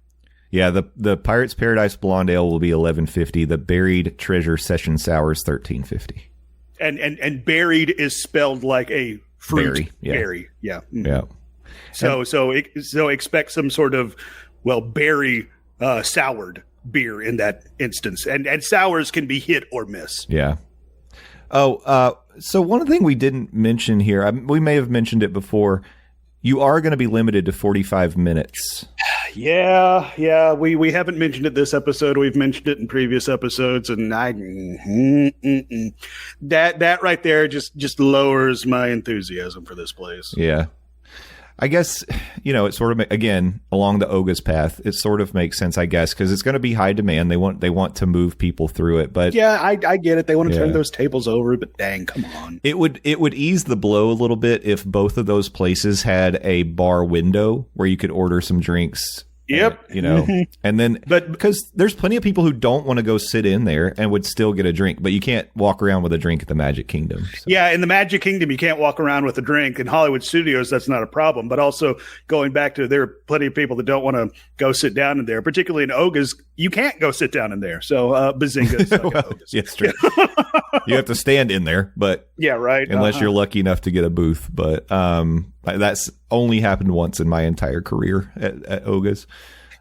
B: Yeah, the Pirates Paradise Blonde Ale will be $11.50. The Buried Treasure Session Sour is $13.50.
C: And buried is spelled like a fruit berry. Yeah.
B: Yeah.
C: So expect some sort of berry soured beer in that instance, and sours can be hit or miss.
B: Yeah. So one thing we didn't mention here, we may have mentioned it before, you are going to be limited to 45 minutes.
C: Yeah, we haven't mentioned it this episode. We've mentioned it in previous episodes, and that right there just lowers my enthusiasm for this place.
B: Yeah. I guess, it sort of, again, along the Oga's path, it sort of makes sense, I guess, because it's going to be high demand. They want to move people through it. But
C: yeah, I get it. They want to turn those tables over, but dang, come on.
B: It would ease the blow a little bit if both of those places had a bar window where you could order some drinks.
C: Yep.
B: And then, but because there's plenty of people who don't want to go sit in there and would still get a drink, but you can't walk around with a drink at the Magic Kingdom. So.
C: Yeah, in the Magic Kingdom, you can't walk around with a drink. In Hollywood Studios, that's not a problem. But also going back to, there are plenty of people that don't want to go sit down in there, particularly in Oga's. You can't go sit down in there. So bazinga.
B: Yes, true. You have to stand in there, but
C: yeah, right.
B: Unless you're lucky enough to get a booth, but that's only happened once in my entire career at Oga's.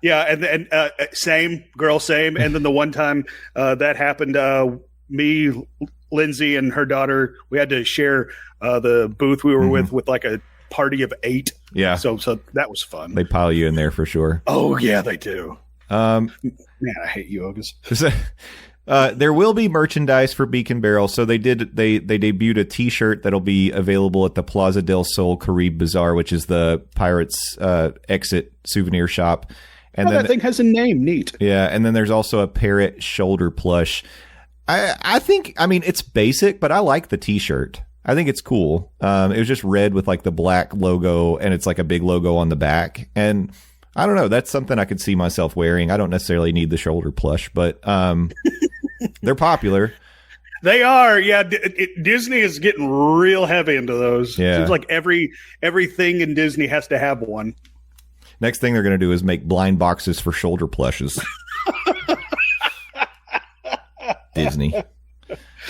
C: Yeah, and same. And then the one time that happened, me, Lindsey, and her daughter, we had to share the booth we were with like a party of 8.
B: Yeah.
C: So that was fun.
B: They pile you in there for sure.
C: Oh yeah, they do. Man, I hate you, Oga's.
B: There will be merchandise for Beak and Barrel. So they debuted a T-shirt that'll be available at the Plaza del Sol Caribe Bazaar, which is the Pirates exit souvenir shop. And then
C: that thing has a name. Neat.
B: Yeah, and then there's also a parrot shoulder plush. I think it's basic, but I like the T-shirt. I think it's cool. It was just red with like the black logo, and it's like a big logo on the back. And I don't know. That's something I could see myself wearing. I don't necessarily need the shoulder plush, but they're popular.
C: They are. Yeah. Disney is getting real heavy into those.
B: Yeah.
C: Seems like everything in Disney has to have one.
B: Next thing they're going to do is make blind boxes for shoulder plushes. Disney.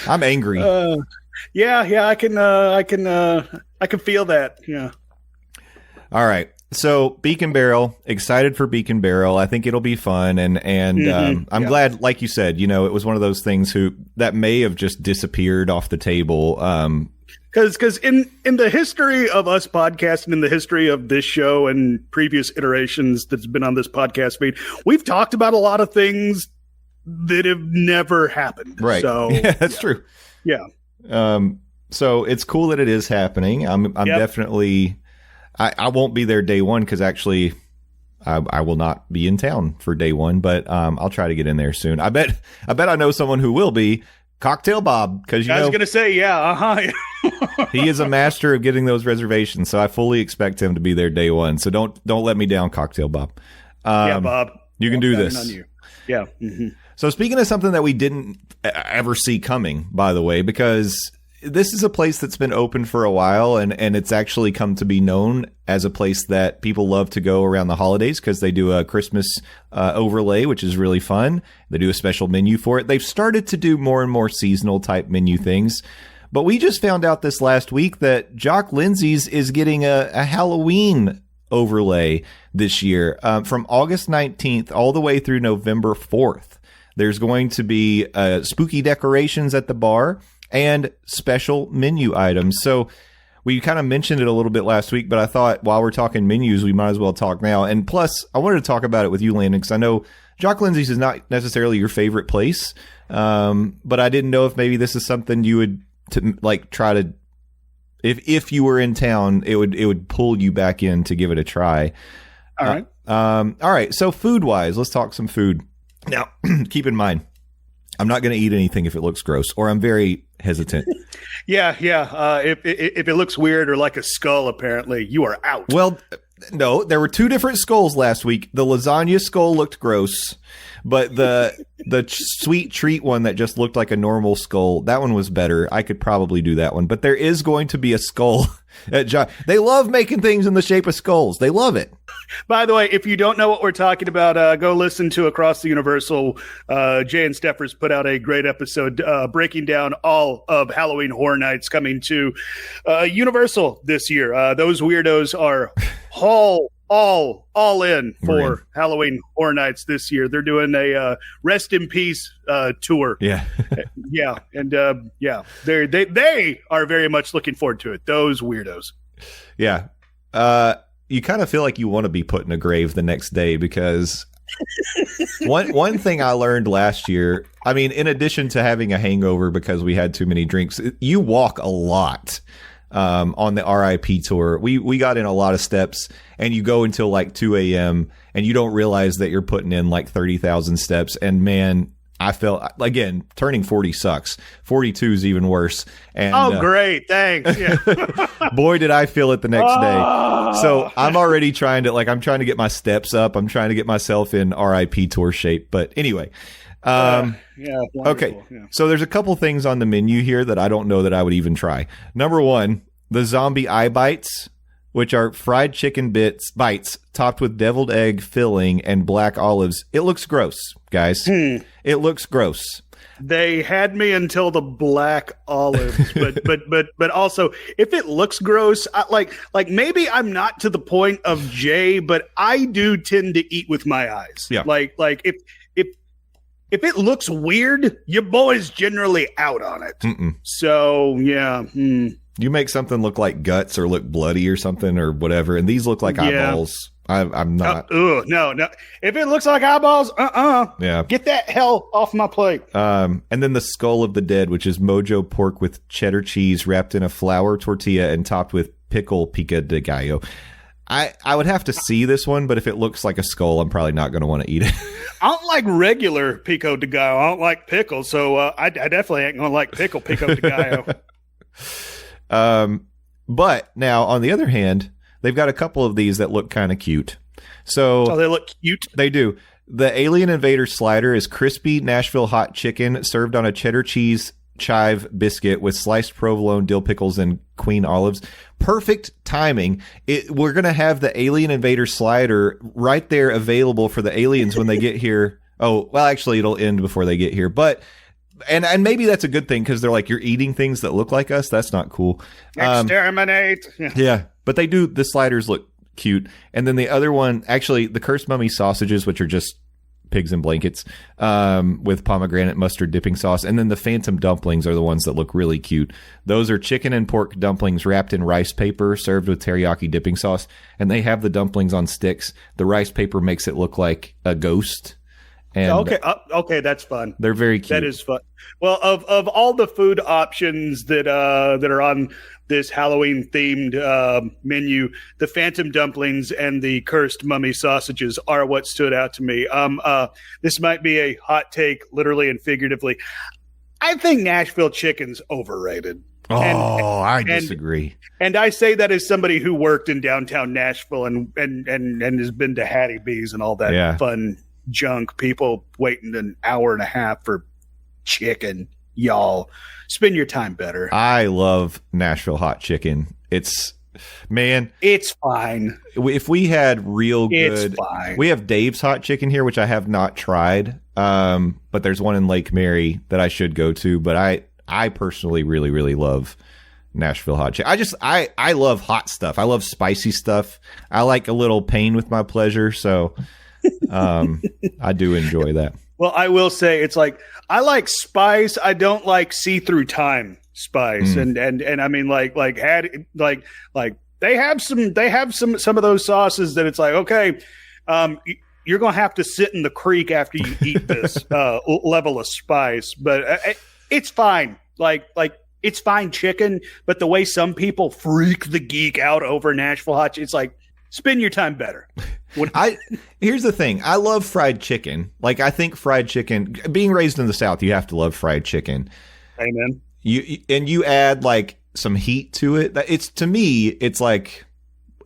B: I'm angry.
C: Yeah. I can feel that. Yeah.
B: All right. So Beak and Barrel, excited for Beak and Barrel. I think it'll be fun, and I'm glad, like you said, it was one of those things that may have just disappeared off the table.
C: Because in the history of us podcasting, in the history of this show and previous iterations that's been on this podcast feed, we've talked about a lot of things that have never happened.
B: Right.
C: So
B: yeah, that's true.
C: Yeah.
B: So it's cool that it is happening. I'm definitely, I won't be there day one because actually I will not be in town for day one, but I'll try to get in there soon. I bet I know someone who will be. Cocktail Bob, because
C: I was going to say,
B: he is a master of getting those reservations, so I fully expect him to be there day one. So don't let me down, Cocktail Bob.
C: Bob,
B: you can do this.
C: On you. Yeah. Mm-hmm.
B: So speaking of something that we didn't ever see coming, by the way, because this is a place that's been open for a while, and it's actually come to be known as a place that people love to go around the holidays because they do a Christmas overlay, which is really fun. They do a special menu for it. They've started to do more and more seasonal type menu things. But we just found out this last week that Jock Lindsey's is getting a Halloween overlay this year from August 19th all the way through November 4th. There's going to be spooky decorations at the bar and special menu items. So we kind of mentioned it a little bit last week, but I thought while we're talking menus, we might as well talk now. And plus, I wanted to talk about it with you, Landon, because I know Jock Lindsey's is not necessarily your favorite place, but I didn't know if maybe this is something you would try to. If you were in town, it would pull you back in to give it a try.
C: All right.
B: All right. So food wise, let's talk some food. Now, keep in mind, I'm not going to eat anything if it looks gross, or I'm very hesitant.
C: Yeah. If it looks weird or like a skull, apparently you are out.
B: Well, no, there were two different skulls last week. The lasagna skull looked gross, but the sweet treat one that just looked like a normal skull, that one was better. I could probably do that one. But there is going to be a skull at Jock. They love making things in the shape of skulls. They love it.
C: By the way, if you don't know what we're talking about, go listen to Across the Universal. Jay and Steffers put out a great episode breaking down all of Halloween Horror Nights coming to Universal this year. Those weirdos are all in for Halloween Horror Nights this year. They're doing a rest in peace tour.
B: Yeah.
C: Yeah. And they are very much looking forward to it. Those weirdos.
B: Yeah. You kind of feel like you want to be put in a grave the next day because one thing I learned last year, I mean, in addition to having a hangover because we had too many drinks, you walk a lot on the RIP tour. We got in a lot of steps, and you go until like 2 a.m. and you don't realize that you're putting in like 30,000 steps. And man, I felt, again, turning 40 sucks. 42 is even worse. And,
C: great. Thanks. Yeah.
B: Boy, did I feel it the next day. So I'm already trying to get my steps up. I'm trying to get myself in RIP tour shape. But anyway. Okay. Yeah. So there's a couple things on the menu here that I don't know that I would even try. Number one, the zombie eye bites, which are fried chicken bites topped with deviled egg filling and black olives. It looks gross, guys. It looks gross.
C: They had me until the black olives, but also if it looks gross, like maybe I'm not to the point of Jay, but I do tend to eat with my eyes.
B: Yeah.
C: Like if it looks weird, your boy's generally out on it.
B: Mm-mm.
C: So yeah.
B: You make something look like guts or look bloody or something or whatever, and these look like eyeballs. I'm not.
C: No. If it looks like eyeballs,
B: Yeah.
C: Get that hell off my plate.
B: And then the skull of the dead, which is mojo pork with cheddar cheese wrapped in a flour tortilla and topped with pickle pica de gallo. I would have to see this one, but if it looks like a skull, I'm probably not going to want to eat it.
C: I don't like regular pico de gallo. I don't like pickle, so I definitely ain't going to like pico de gallo.
B: But now, on the other hand, they've got a couple of these that look kind of cute. So
C: they look cute?
B: They do. The Alien Invader slider is crispy Nashville hot chicken served on a cheddar cheese chive biscuit with sliced provolone, dill pickles, and queen olives. Perfect timing. We're going to have the Alien Invader slider right there available for the aliens when they get here. Oh, well, actually, it'll end before they get here. But and maybe that's a good thing because they're like, you're eating things that look like us. That's not cool.
C: Exterminate.
B: Yeah, but they do. The sliders look cute. And then the other one, actually, the Cursed Mummy sausages, which are just pigs in blankets, with pomegranate mustard dipping sauce. And then the phantom dumplings are the ones that look really cute. Those are chicken and pork dumplings wrapped in rice paper, served with teriyaki dipping sauce. And they have the dumplings on sticks. The rice paper makes it look like a ghost. And
C: okay, that's fun.
B: They're very cute.
C: That is fun. Well, of all the food options that are on this Halloween themed menu, the phantom dumplings and the cursed mummy sausages are what stood out to me. This might be a hot take, literally and figuratively. I think Nashville chicken's overrated.
B: I disagree.
C: And I say that as somebody who worked in downtown Nashville and has been to Hattie B's and all that fun junk. People waiting an hour and a half for chicken. Y'all spend your time better.
B: I love Nashville hot chicken. It's fine. If we had real good,
C: it's fine.
B: We have Dave's hot chicken here, which I have not tried. But there's one in Lake Mary that I should go to. But I personally really, really love Nashville hot chicken. I love hot stuff. I love spicy stuff. I like a little pain with my pleasure. So I do enjoy that.
C: Well, I will say it's like I like spice. I don't like see-through time spice, and I mean like they have some of those sauces that it's like, okay, you're gonna have to sit in the creek after you eat this level of spice, but it's fine. Like it's fine chicken, but the way some people freak the geek out over Nashville hot, it's like spend your time better.
B: Here's the thing. I love fried chicken. Like, I think fried chicken, being raised in the South, you have to love fried chicken.
C: Amen.
B: You add like some heat to it. To me, it's like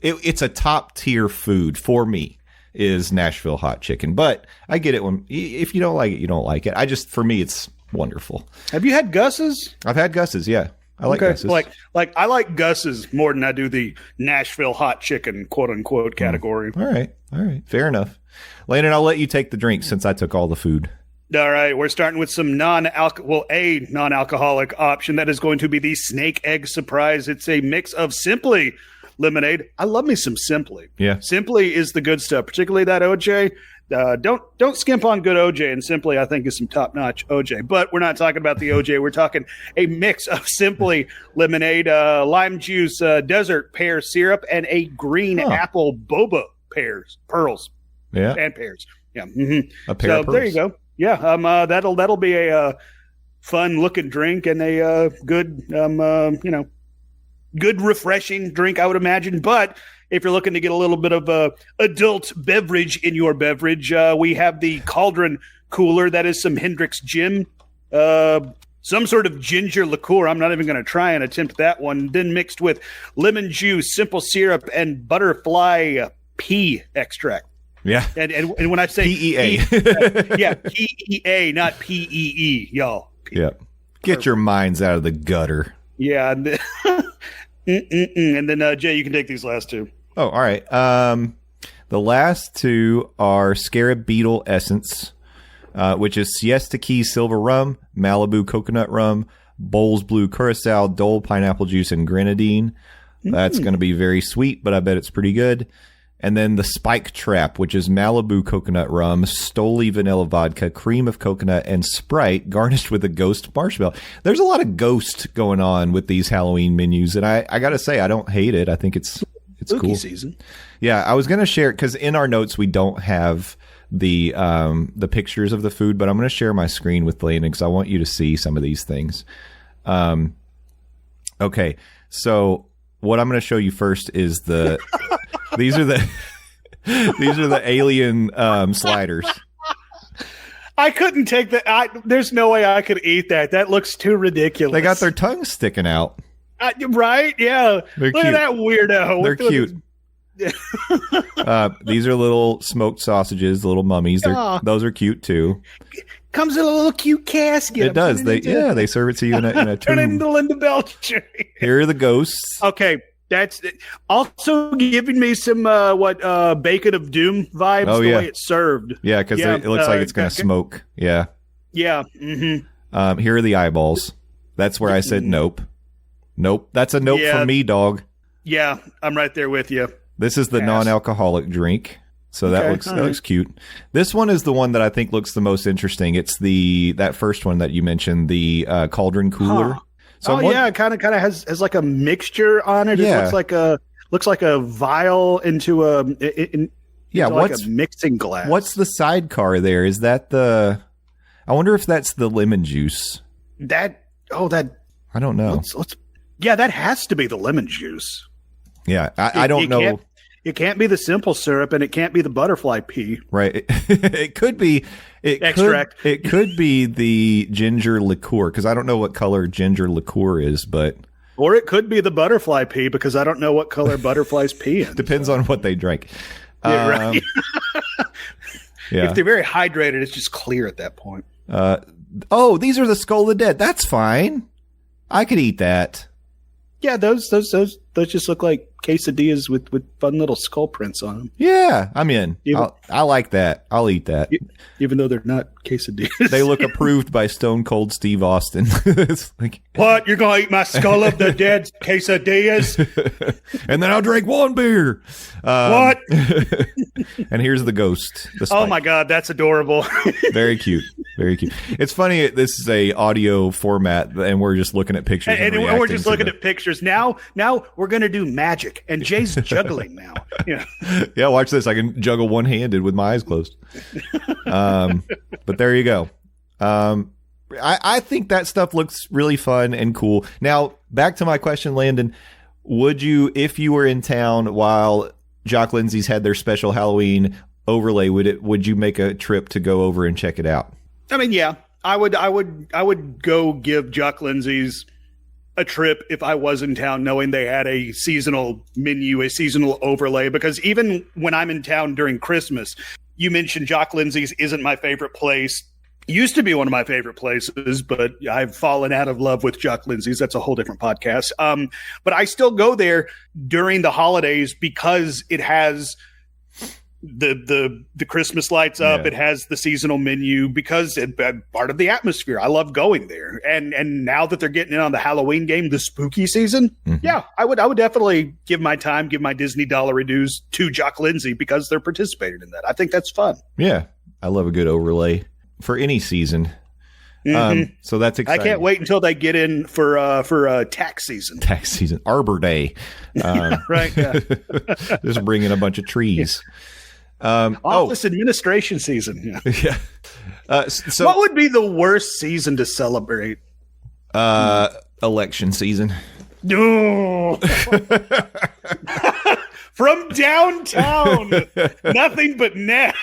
B: it's a top tier food for me is Nashville hot chicken. But I get it if you don't like it, you don't like it. For me, it's wonderful.
C: Have you had Gus's?
B: I've had Gus's. Yeah. I like Gus's.
C: I like Gus's more than I do the Nashville hot chicken, quote unquote, category.
B: All right. Fair enough. Landon, I'll let you take the drink since I took all the food.
C: All right. We're starting with some a non-alcoholic option that is going to be the Snake Egg Surprise. It's a mix of Simply lemonade. I love me some Simply.
B: Yeah.
C: Simply is the good stuff, particularly that OJ. Don't skimp on good OJ, and Simply I think is some top-notch OJ. But we're not talking about the OJ. We're talking a mix of Simply lemonade, lime juice, desert pear syrup, and a green apple boba pearls.
B: Yeah,
C: and pears. Yeah, mm-hmm.
B: A pair of pearls.
C: There you go. Yeah, that'll be a fun-looking drink and a good good refreshing drink, I would imagine. But if you're looking to get a little bit of adult beverage in your beverage, we have the Cauldron Cooler. That is some Hendrick's Gin, some sort of ginger liqueur. I'm not even going to try and attempt that one. Then mixed with lemon juice, simple syrup, and butterfly pea extract.
B: Yeah.
C: And when I say
B: PEA.
C: PEA, not PEE, y'all.
B: Yeah. Get your minds out of the gutter.
C: Yeah. And then Jay, you can take these last two.
B: Oh, all right. The last two are Scarab Beetle Essence, which is Siesta Key Silver Rum, Malibu Coconut Rum, Bowls Blue Curacao, Dole Pineapple Juice, and Grenadine. That's going to be very sweet, but I bet it's pretty good. And then the Spike Trap, which is Malibu Coconut Rum, Stoli Vanilla Vodka, Cream of Coconut, and Sprite, garnished with a ghost marshmallow. There's a lot of ghost going on with these Halloween menus, and I got to say, I don't hate it. I think it's
C: Spooky
B: cool.
C: Season.
B: Yeah, I was going to share it because in our notes we don't have the pictures of the food, but I'm going to share my screen with Landon because I want you to see some of these things. Okay, so what I'm going to show you first is these are the alien sliders.
C: I couldn't take that. There's no way I could eat that. That looks too ridiculous.
B: They got their tongues sticking out.
C: Right? Yeah.
B: They're
C: Look
B: cute.
C: at that weirdo.
B: They're cute. These are little smoked sausages, little mummies. Those are cute too.
C: Comes in a little cute casket.
B: It does. They serve it to you in a
C: turn it
B: tube.
C: into Linda Belcher.
B: Here are the ghosts.
C: Okay. That's also giving me some Bacon of Doom vibes the way it's served.
B: Yeah, because it looks like it's going to smoke. Yeah.
C: Yeah. Mm-hmm.
B: Here are the eyeballs. That's where I said nope. Nope. That's a nope from me, dog.
C: Yeah, I'm right there with you.
B: This is the non-alcoholic drink. So that looks cute. This one is the one that I think looks the most interesting. It's that first one that you mentioned, the cauldron cooler.
C: Huh.
B: So
C: it kind of has like a mixture on it.
B: Yeah.
C: It looks like a vial into a mixing glass.
B: What's the sidecar there? Is that I wonder if that's the lemon juice.
C: I
B: don't know.
C: That has to be the lemon juice.
B: Yeah, I don't know.
C: It can't be the simple syrup, and it can't be the butterfly pea.
B: Right. It could be
C: extract.
B: It could be the ginger liqueur, because I don't know what color ginger liqueur is, but
C: or it could be the butterfly pea, because I don't know what color butterflies pee in.
B: Depends on what they drank.
C: Yeah, right.
B: Yeah.
C: If they're very hydrated, it's just clear at that point.
B: These are the Skull of the Dead. That's fine. I could eat that.
C: Yeah, those just look like quesadillas with fun little skull prints on them.
B: Yeah, I'm in. I like that. I'll eat that.
C: Even though they're not quesadillas.
B: They look approved by Stone Cold Steve Austin. It's like,
C: what? You're going to eat my Skull of the Dead quesadillas?
B: And then I'll drink one beer.
C: What?
B: And here's the ghost.
C: Oh, my God. That's adorable.
B: Very cute. Very cute. It's funny. This is a audio format, and we're just looking at pictures.
C: And we're just looking at pictures. Now we're going to do magic. And Jay's juggling now. Yeah.
B: Yeah, watch this. I can juggle one-handed with my eyes closed. But there you go. I think that stuff looks really fun and cool. Now, back to my question, Landon. Would you, if you were in town while Jock Lindsey's had their special Halloween overlay, would you make a trip to go over and check it out?
C: I mean, yeah, I would go give Jock Lindsey's a trip if I was in town, knowing they had a seasonal menu, a seasonal overlay, because even when I'm in town during Christmas, you mentioned Jock Lindsey's isn't my favorite place. Used to be one of my favorite places, but I've fallen out of love with Jock Lindsey's. That's a whole different podcast. But I still go there during the holidays because it has the Christmas lights up. Yeah. It has the seasonal menu because it's part of the atmosphere. I love going there. And now that they're getting in on the Halloween game, the spooky season, yeah, I would definitely give my Disney dollar dues to Jock Lindsey because they're participating in that. I think that's fun.
B: Yeah, I love a good overlay for any season. So that's exciting.
C: I can't wait until they get in for tax season.
B: Tax season, Arbor Day.
C: Right. Yeah.
B: Just bring in a bunch of trees.
C: Office administration season.
B: Yeah. So
C: what would be the worst season to celebrate?
B: Election season.
C: No. From downtown, nothing but net.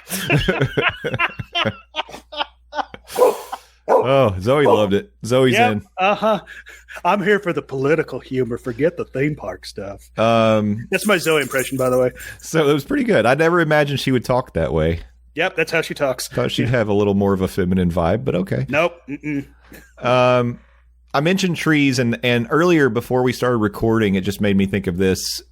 B: Oh, Zoe loved it. Zoe's in.
C: I'm here for the political humor. Forget the theme park stuff. That's my Zoe impression, by the way.
B: So it was pretty good. I never imagined she would talk that way.
C: Yep, that's how she talks.
B: Thought she'd have a little more of a feminine vibe, but okay.
C: Nope.
B: I mentioned trees, and earlier before we started recording, it just made me think of this.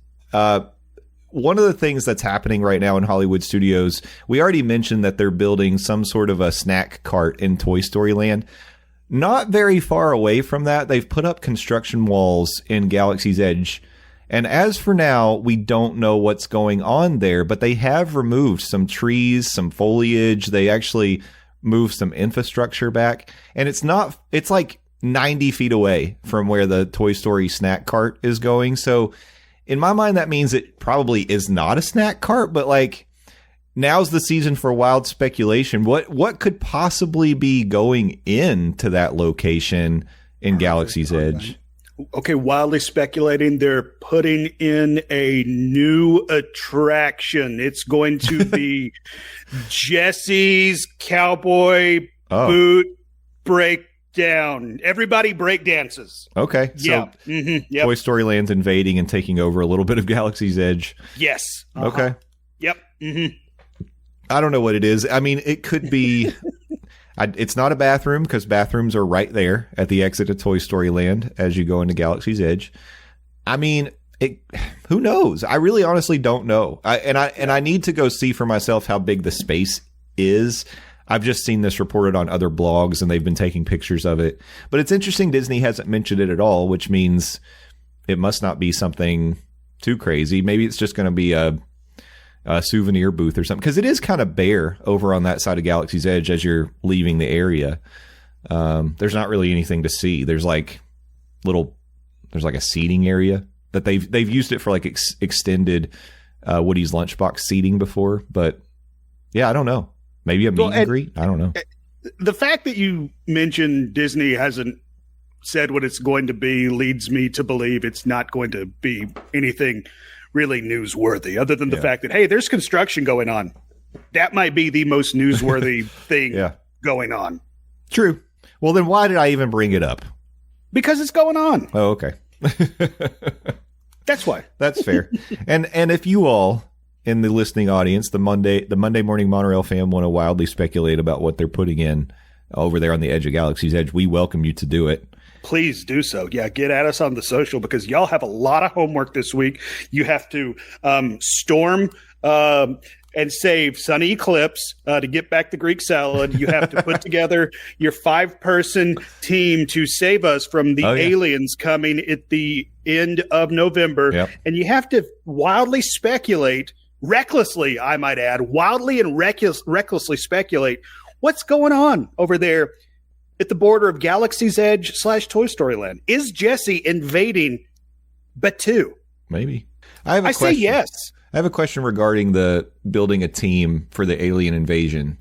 B: One of the things that's happening right now in Hollywood studios, we already mentioned that they're building some sort of a snack cart in Toy Story Land. Not very far away from that, they've put up construction walls in Galaxy's Edge. And as for now, we don't know what's going on there, but they have removed some trees, some foliage. They actually moved some infrastructure back. And it's like 90 feet away from where the Toy Story snack cart is going. So in my mind, that means it probably is not a snack cart, but like now's the season for wild speculation. What could possibly be going into that location in Galaxy's Edge?
C: Okay, wildly speculating, they're putting in a new attraction. It's going to be Jesse's Cowboy Boot Breakdown. Everybody break dances.
B: Okay.
C: Yeah.
B: So yep. Toy Story Land's invading and taking over a little bit of Galaxy's Edge.
C: Yes.
B: Okay.
C: Yep.
B: I don't know what it is. I mean, it could be... it's not a bathroom because bathrooms are right there at the exit of Toy Story Land as you go into Galaxy's Edge. I mean, who knows? I really honestly don't know. I need to go see for myself how big the space is. I've just seen this reported on other blogs and they've been taking pictures of it. But it's interesting Disney hasn't mentioned it at all, which means it must not be something too crazy. Maybe it's just going to be souvenir booth or something, because it is kind of bare over on that side of Galaxy's Edge as you're leaving the area. There's not really anything to see. There's like a seating area that they've used it for like extended Woody's Lunchbox seating before, but yeah, I don't know. Maybe a meet and greet. I don't know.
C: The fact that you mentioned Disney hasn't said what it's going to be leads me to believe it's not going to be anything really newsworthy, other than the fact that, hey, there's construction going on. That might be the most newsworthy thing going on.
B: True. Well, then why did I even bring it up?
C: Because it's going on.
B: Oh, okay.
C: That's why.
B: That's fair. And if you all in the listening audience, the Monday Morning Monorail fam, want to wildly speculate about what they're putting in over there on the edge of Galaxy's Edge, we welcome you to do it.
C: Please do so. Yeah, get at us on the social, because y'all have a lot of homework this week. You have to storm and save Sunny Eclipse to get back the Greek salad. You have to put together your 5-person team to save us from the aliens coming at the end of November.
B: Yep.
C: And you have to wildly speculate, recklessly, I might add, wildly and recklessly speculate what's going on over there at the border of Galaxy's Edge / Toy Story Land. Is Jessie invading Batuu?
B: Maybe. I
C: say yes.
B: I have a question regarding the building a team for the alien invasion.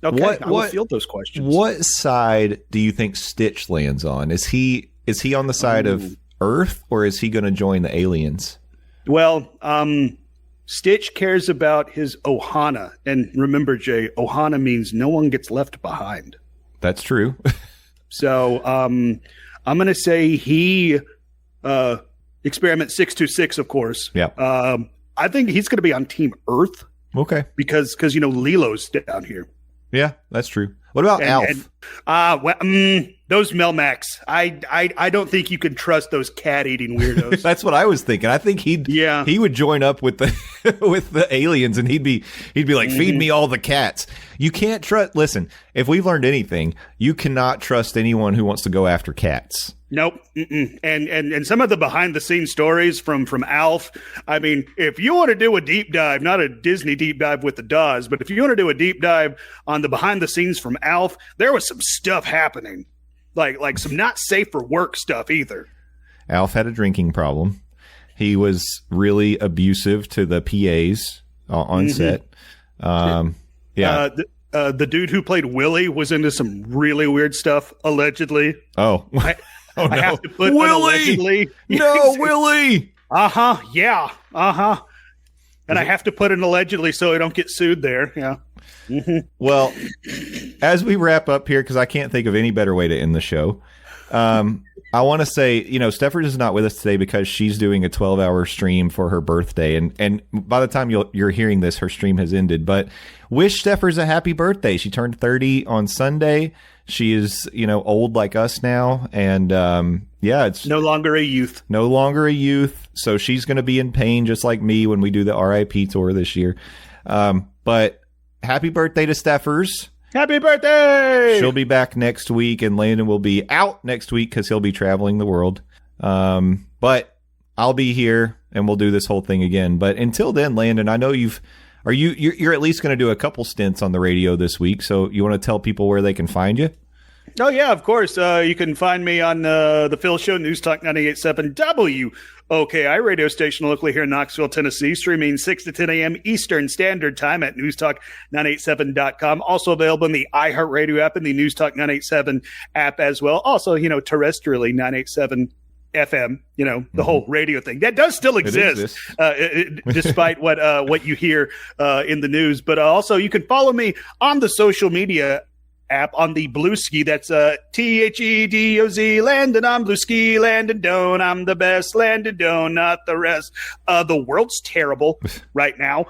C: Okay, I will field those questions.
B: What side do you think Stitch lands on? Is he on the side of Earth, or is he going to join the aliens?
C: Well, Stitch cares about his Ohana. And remember, Jay, Ohana means no one gets left behind.
B: That's true.
C: So I'm going to say he, Experiment 626, of course.
B: Yeah.
C: I think he's going to be on Team Earth.
B: Okay.
C: Because Lilo's down here.
B: Yeah, that's true. What about Alf?
C: Those Melmacs. I don't think you can trust those cat-eating weirdos.
B: That's what I was thinking. I think he would join up with the with the aliens, and he'd be like, feed me all the cats. You can't trust. Listen, if we've learned anything, you cannot trust anyone who wants to go after cats.
C: Nope. And some of the behind the scenes stories from Alf. I mean, if you want to do a deep dive, not a Disney deep dive with the Dawes, but if you want to do a deep dive on the behind the scenes from Alf, there was some stuff happening, like some not safe for work stuff either.
B: Alf had a drinking problem. He was really abusive to the PAs on set. Yeah.
C: The dude who played Willie was into some really weird stuff, allegedly.
B: Oh, oh no.
C: I have to put
B: Willie!
C: Allegedly.
B: No, Willie!
C: Uh-huh, yeah, uh-huh. And I have to put an allegedly so I don't get sued there, yeah. Mm-hmm.
B: Well, as we wrap up here, because I can't think of any better way to end the show, I want to say, Stefford is not with us today because she's doing a 12-hour stream for her birthday. And by the time you're hearing this, her stream has ended. But wish Stefford a happy birthday. She turned 30 on Sunday. She is, old like us now. And, it's
C: no longer a youth.
B: No longer a youth. So she's going to be in pain just like me when we do the RIP tour this year. But happy birthday to Steffers.
C: Happy birthday!
B: She'll be back next week, and Landon will be out next week because he'll be traveling the world. But I'll be here, and we'll do this whole thing again. But until then, Landon, I know you're at least going to do a couple stints on the radio this week. So you want to tell people where they can find you?
C: Oh, yeah, of course. You can find me on the Phil Show, News Talk 98.7 WOKI radio station locally here in Knoxville, Tennessee, streaming 6 to 10 a.m. Eastern Standard Time at newstalk987.com. Also available in the iHeartRadio app and the News Talk 987 app as well. Also, terrestrially 987 FM, the whole radio thing. That does still exist, despite what you hear in the news. But also, you can follow me on the social media app on the Blue Ski. That's THEDOZ Landon. I'm Blue Ski Landon Doane. I'm the best Landon Doane, not the rest. The world's terrible right now.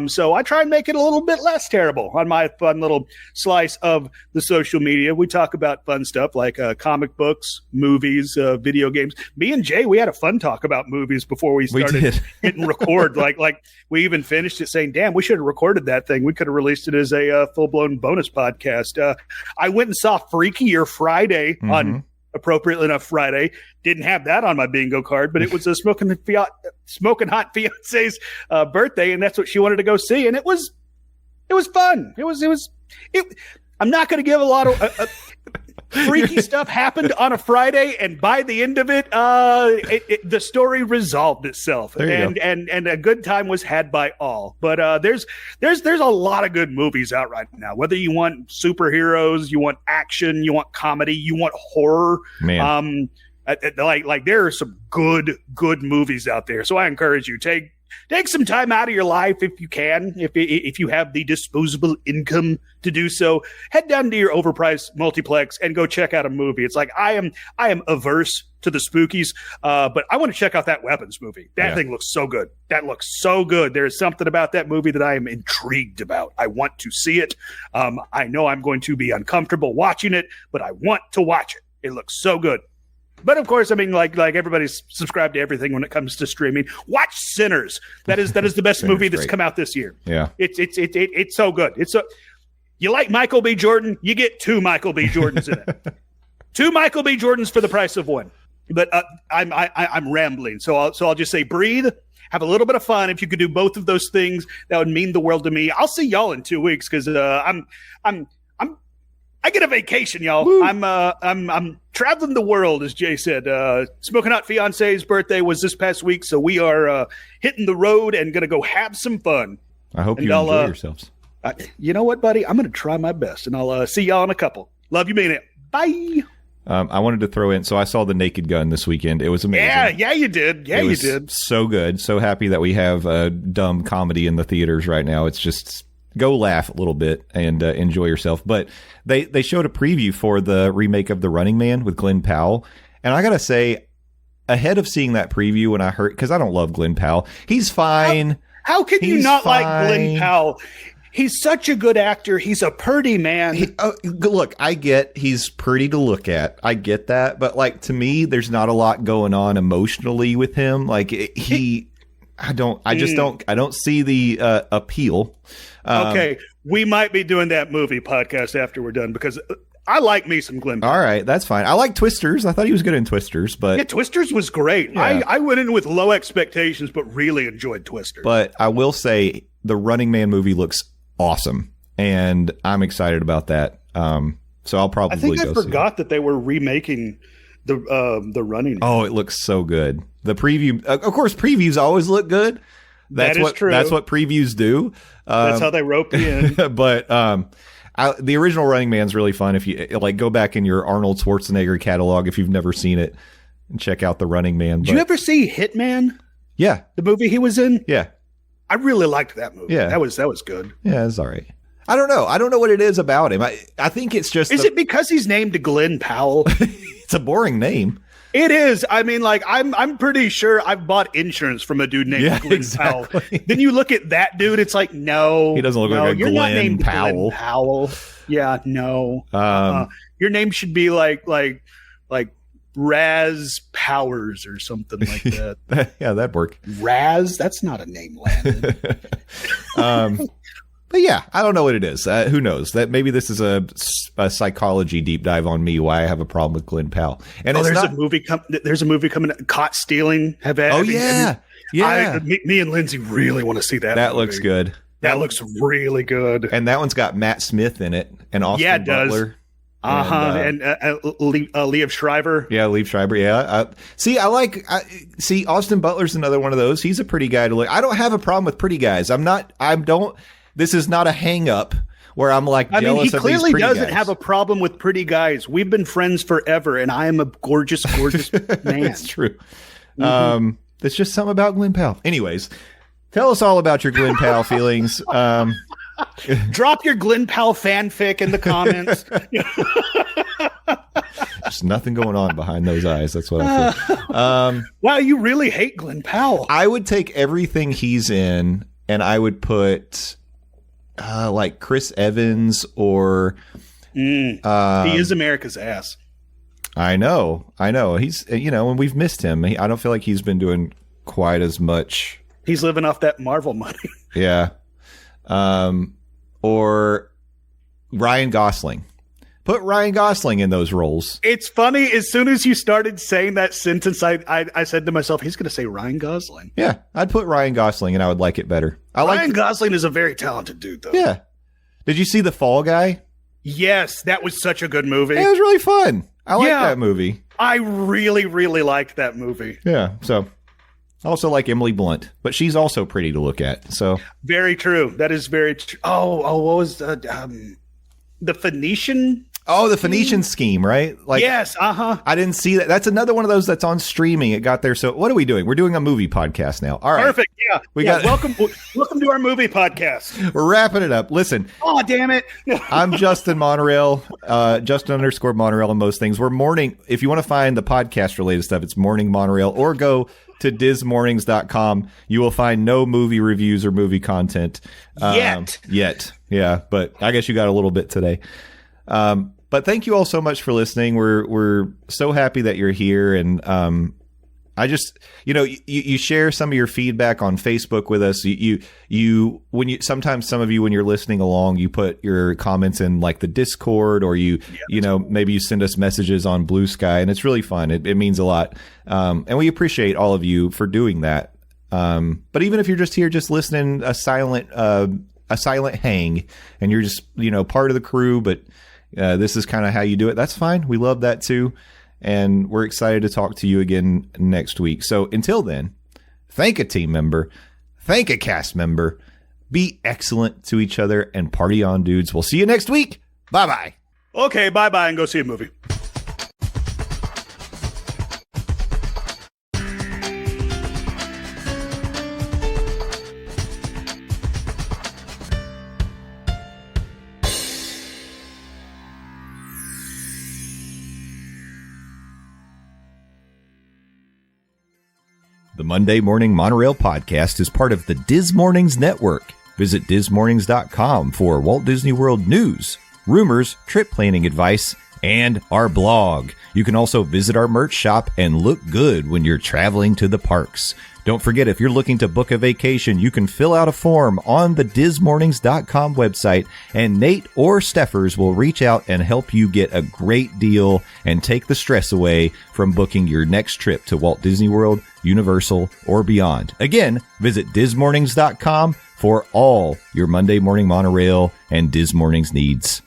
C: So I try and make it a little bit less terrible on my fun little slice of the social media. We talk about fun stuff like comic books, movies, video games. Me and Jay, we had a fun talk about movies before we started hitting record. like we even finished it saying, damn, we should have recorded that thing. We could have released it as a full-blown bonus podcast. I went and saw Freakier Friday on Appropriately Enough Friday. Didn't have that on my bingo card, but it was a Smoking smoking hot fiance's birthday, and that's what she wanted to go see, and it was fun. I'm not going to give a lot of freaky stuff happened on a Friday, and by the end of it, the story resolved itself, and a good time was had by all. But there's a lot of good movies out right now. Whether you want superheroes, you want action, you want comedy, you want horror,
B: man.
C: Like there are some good movies out there. So I encourage you, take some time out of your life if you can, if you have the disposable income to do so. Head down to your overpriced multiplex and go check out a movie. It's like I am averse to the spookies, but I want to check out that Weapons movie. That thing looks so good. That looks so good. There's something about that movie that I am intrigued about. I want to see it. I know I'm going to be uncomfortable watching it, but I want to watch it. It looks so good. But of course, I mean, like everybody's subscribed to everything when it comes to streaming. Watch Sinners. That is the best movie that's come out this year.
B: Yeah,
C: it's so good. You like Michael B. Jordan? You get 2 Michael B. Jordans in it. 2 Michael B. Jordans for the price of 1. But I'm rambling, so I'll just say breathe. Have a little bit of fun. If you could do both of those things, that would mean the world to me. I'll see y'all in 2 weeks because I get a vacation, y'all. Woo. I'm traveling the world, as Jay said. Smoking Hot Fiance's birthday was this past week, so we are hitting the road and gonna go have some fun.
B: I hope you enjoy yourselves.
C: You know what, buddy? I'm gonna try my best, and I'll see y'all in a couple. Love you, mean it. Bye.
B: I wanted to throw in, so I saw The Naked Gun this weekend. It was amazing.
C: Yeah, you did. Yeah, you did.
B: So good. So happy that we have dumb comedy in the theaters right now. It's just go laugh a little bit and enjoy yourself. But they showed a preview for the remake of The Running Man with Glenn Powell. And I got to say, ahead of seeing that preview when I heard, because I don't love Glenn Powell, he's fine.
C: How can you not like Glenn Powell? He's such a good actor. He's a pretty man.
B: Look, I get he's pretty to look at. I get that. But like, to me, there's not a lot going on emotionally with him. Like I don't see the appeal.
C: Okay, we might be doing that movie podcast after we're done because I like me some Glenn Powell.
B: All right, that's fine. I like Twisters. I thought he was good in Twisters, but
C: yeah, Twisters was great. Yeah. I went in with low expectations, but really enjoyed Twisters.
B: But I will say the Running Man movie looks awesome, and I'm excited about that. So I'll probably.
C: I think I forgot that they were remaking the Running Man.
B: Oh, it looks so good. The preview, of course, previews always look good. That is true. That's what previews do.
C: That's how they rope you in.
B: But the original Running Man's really fun. If you like, go back in your Arnold Schwarzenegger catalog if you've never seen it, and check out the Running Man.
C: Did you ever see Hitman?
B: Yeah,
C: the movie he was in.
B: Yeah,
C: I really liked that movie. Yeah, that was good.
B: Yeah, it's all right. I don't know what it is about him. I think it's just.
C: Is it because he's named Glenn Powell?
B: It's a boring name.
C: It is. I mean, like, I'm pretty sure I've bought insurance from a dude named Glenn Powell. Then you look at that dude, it's like, no.
B: He doesn't look like a
C: you're
B: Glenn
C: not named
B: Powell.
C: Glenn Powell. Yeah, no. Your name should be like Raz Powers or something like that.
B: Yeah, that'd work.
C: Raz? That's not a name, Landon.
B: But yeah, I don't know what it is. Who knows? That maybe this is a psychology deep dive on me why I have a problem with Glenn Powell. And
C: there's a movie coming, Caught Stealing.
B: Yeah.
C: Me and Lindsey really want to see that.
B: That movie looks good.
C: That looks really good.
B: And that one's got Matt Smith in it and Austin Butler.
C: And Liev Schreiber.
B: Yeah, Liev Schreiber. Yeah. See, Austin Butler's another one of those. He's a pretty guy to look. I don't have a problem with pretty guys. This is not a hang up where I'm like jealous of these pretty guys.
C: He clearly doesn't have a problem with pretty guys. We've been friends forever, and I am a gorgeous, gorgeous man.
B: It's true. Mm-hmm. It's just something about Glenn Powell. Anyways, tell us all about your Glenn Powell feelings.
C: Drop your Glenn Powell fanfic in the comments.
B: There's nothing going on behind those eyes. That's what I feel.
C: Wow, you really hate Glenn Powell.
B: I would take everything he's in, and I would put like Chris Evans or
C: he is America's ass.
B: I know. He's, and we've missed him. I don't feel like he's been doing quite as much.
C: He's living off that Marvel money.
B: Yeah. Or Ryan Gosling. Put Ryan Gosling in those roles.
C: It's funny. As soon as you started saying that sentence, I said to myself, he's going to say Ryan Gosling.
B: Yeah, I'd put Ryan Gosling and I would like it better.
C: Ryan Gosling is a very talented dude, though.
B: Yeah. Did you see The Fall Guy?
C: Yes, that was such a good movie.
B: It was really fun. I like that movie.
C: I really, really liked that movie.
B: Yeah, so I also like Emily Blunt, but she's also pretty to look at. So
C: very true. That is very true. Oh, what was the Phoenician?
B: Oh, the Phoenician Scheme, right? Like,
C: yes,
B: I didn't see that. That's another one of those that's on streaming. It got there. So what are we doing? We're doing a movie podcast now. All right.
C: Perfect. Yeah. Welcome to our movie podcast.
B: We're wrapping it up. Listen.
C: Oh, damn it.
B: I'm Justin Monorail, Justin_Monorail on most things. We're morning. If you want to find the podcast related stuff, it's Morning Monorail, or go to dismornings.com. You will find no movie reviews or movie content. Yet. Yeah. But I guess you got a little bit today. But thank you all so much for listening. We're so happy that you're here. And I just, you share some of your feedback on Facebook with us. Sometimes some of you, when you're listening along, you put your comments in like the Discord, or maybe you send us messages on Blue Sky, and it's really fun. It means a lot. And we appreciate all of you for doing that. But even if you're just here, just listening, a silent hang, and you're just, part of the crew, but this is kind of how you do it, that's fine. We love that too. And we're excited to talk to you again next week. So until then, thank a team member, thank a cast member, be excellent to each other, and party on, dudes. We'll see you next week. Bye-bye.
C: Okay, bye-bye, and go see a movie.
B: The Monday Morning Monorail podcast is part of the Diz Mornings Network. Visit dismornings.com for Walt Disney World news, rumors, trip planning advice, and our blog. You can also visit our merch shop and look good when you're traveling to the parks. Don't forget, if you're looking to book a vacation, you can fill out a form on the dismornings.com website, and Nate or Steffers will reach out and help you get a great deal and take the stress away from booking your next trip to Walt Disney World, Universal, or beyond. Again, visit dismornings.com for all your Monday Morning Monorail and Diz Mornings needs.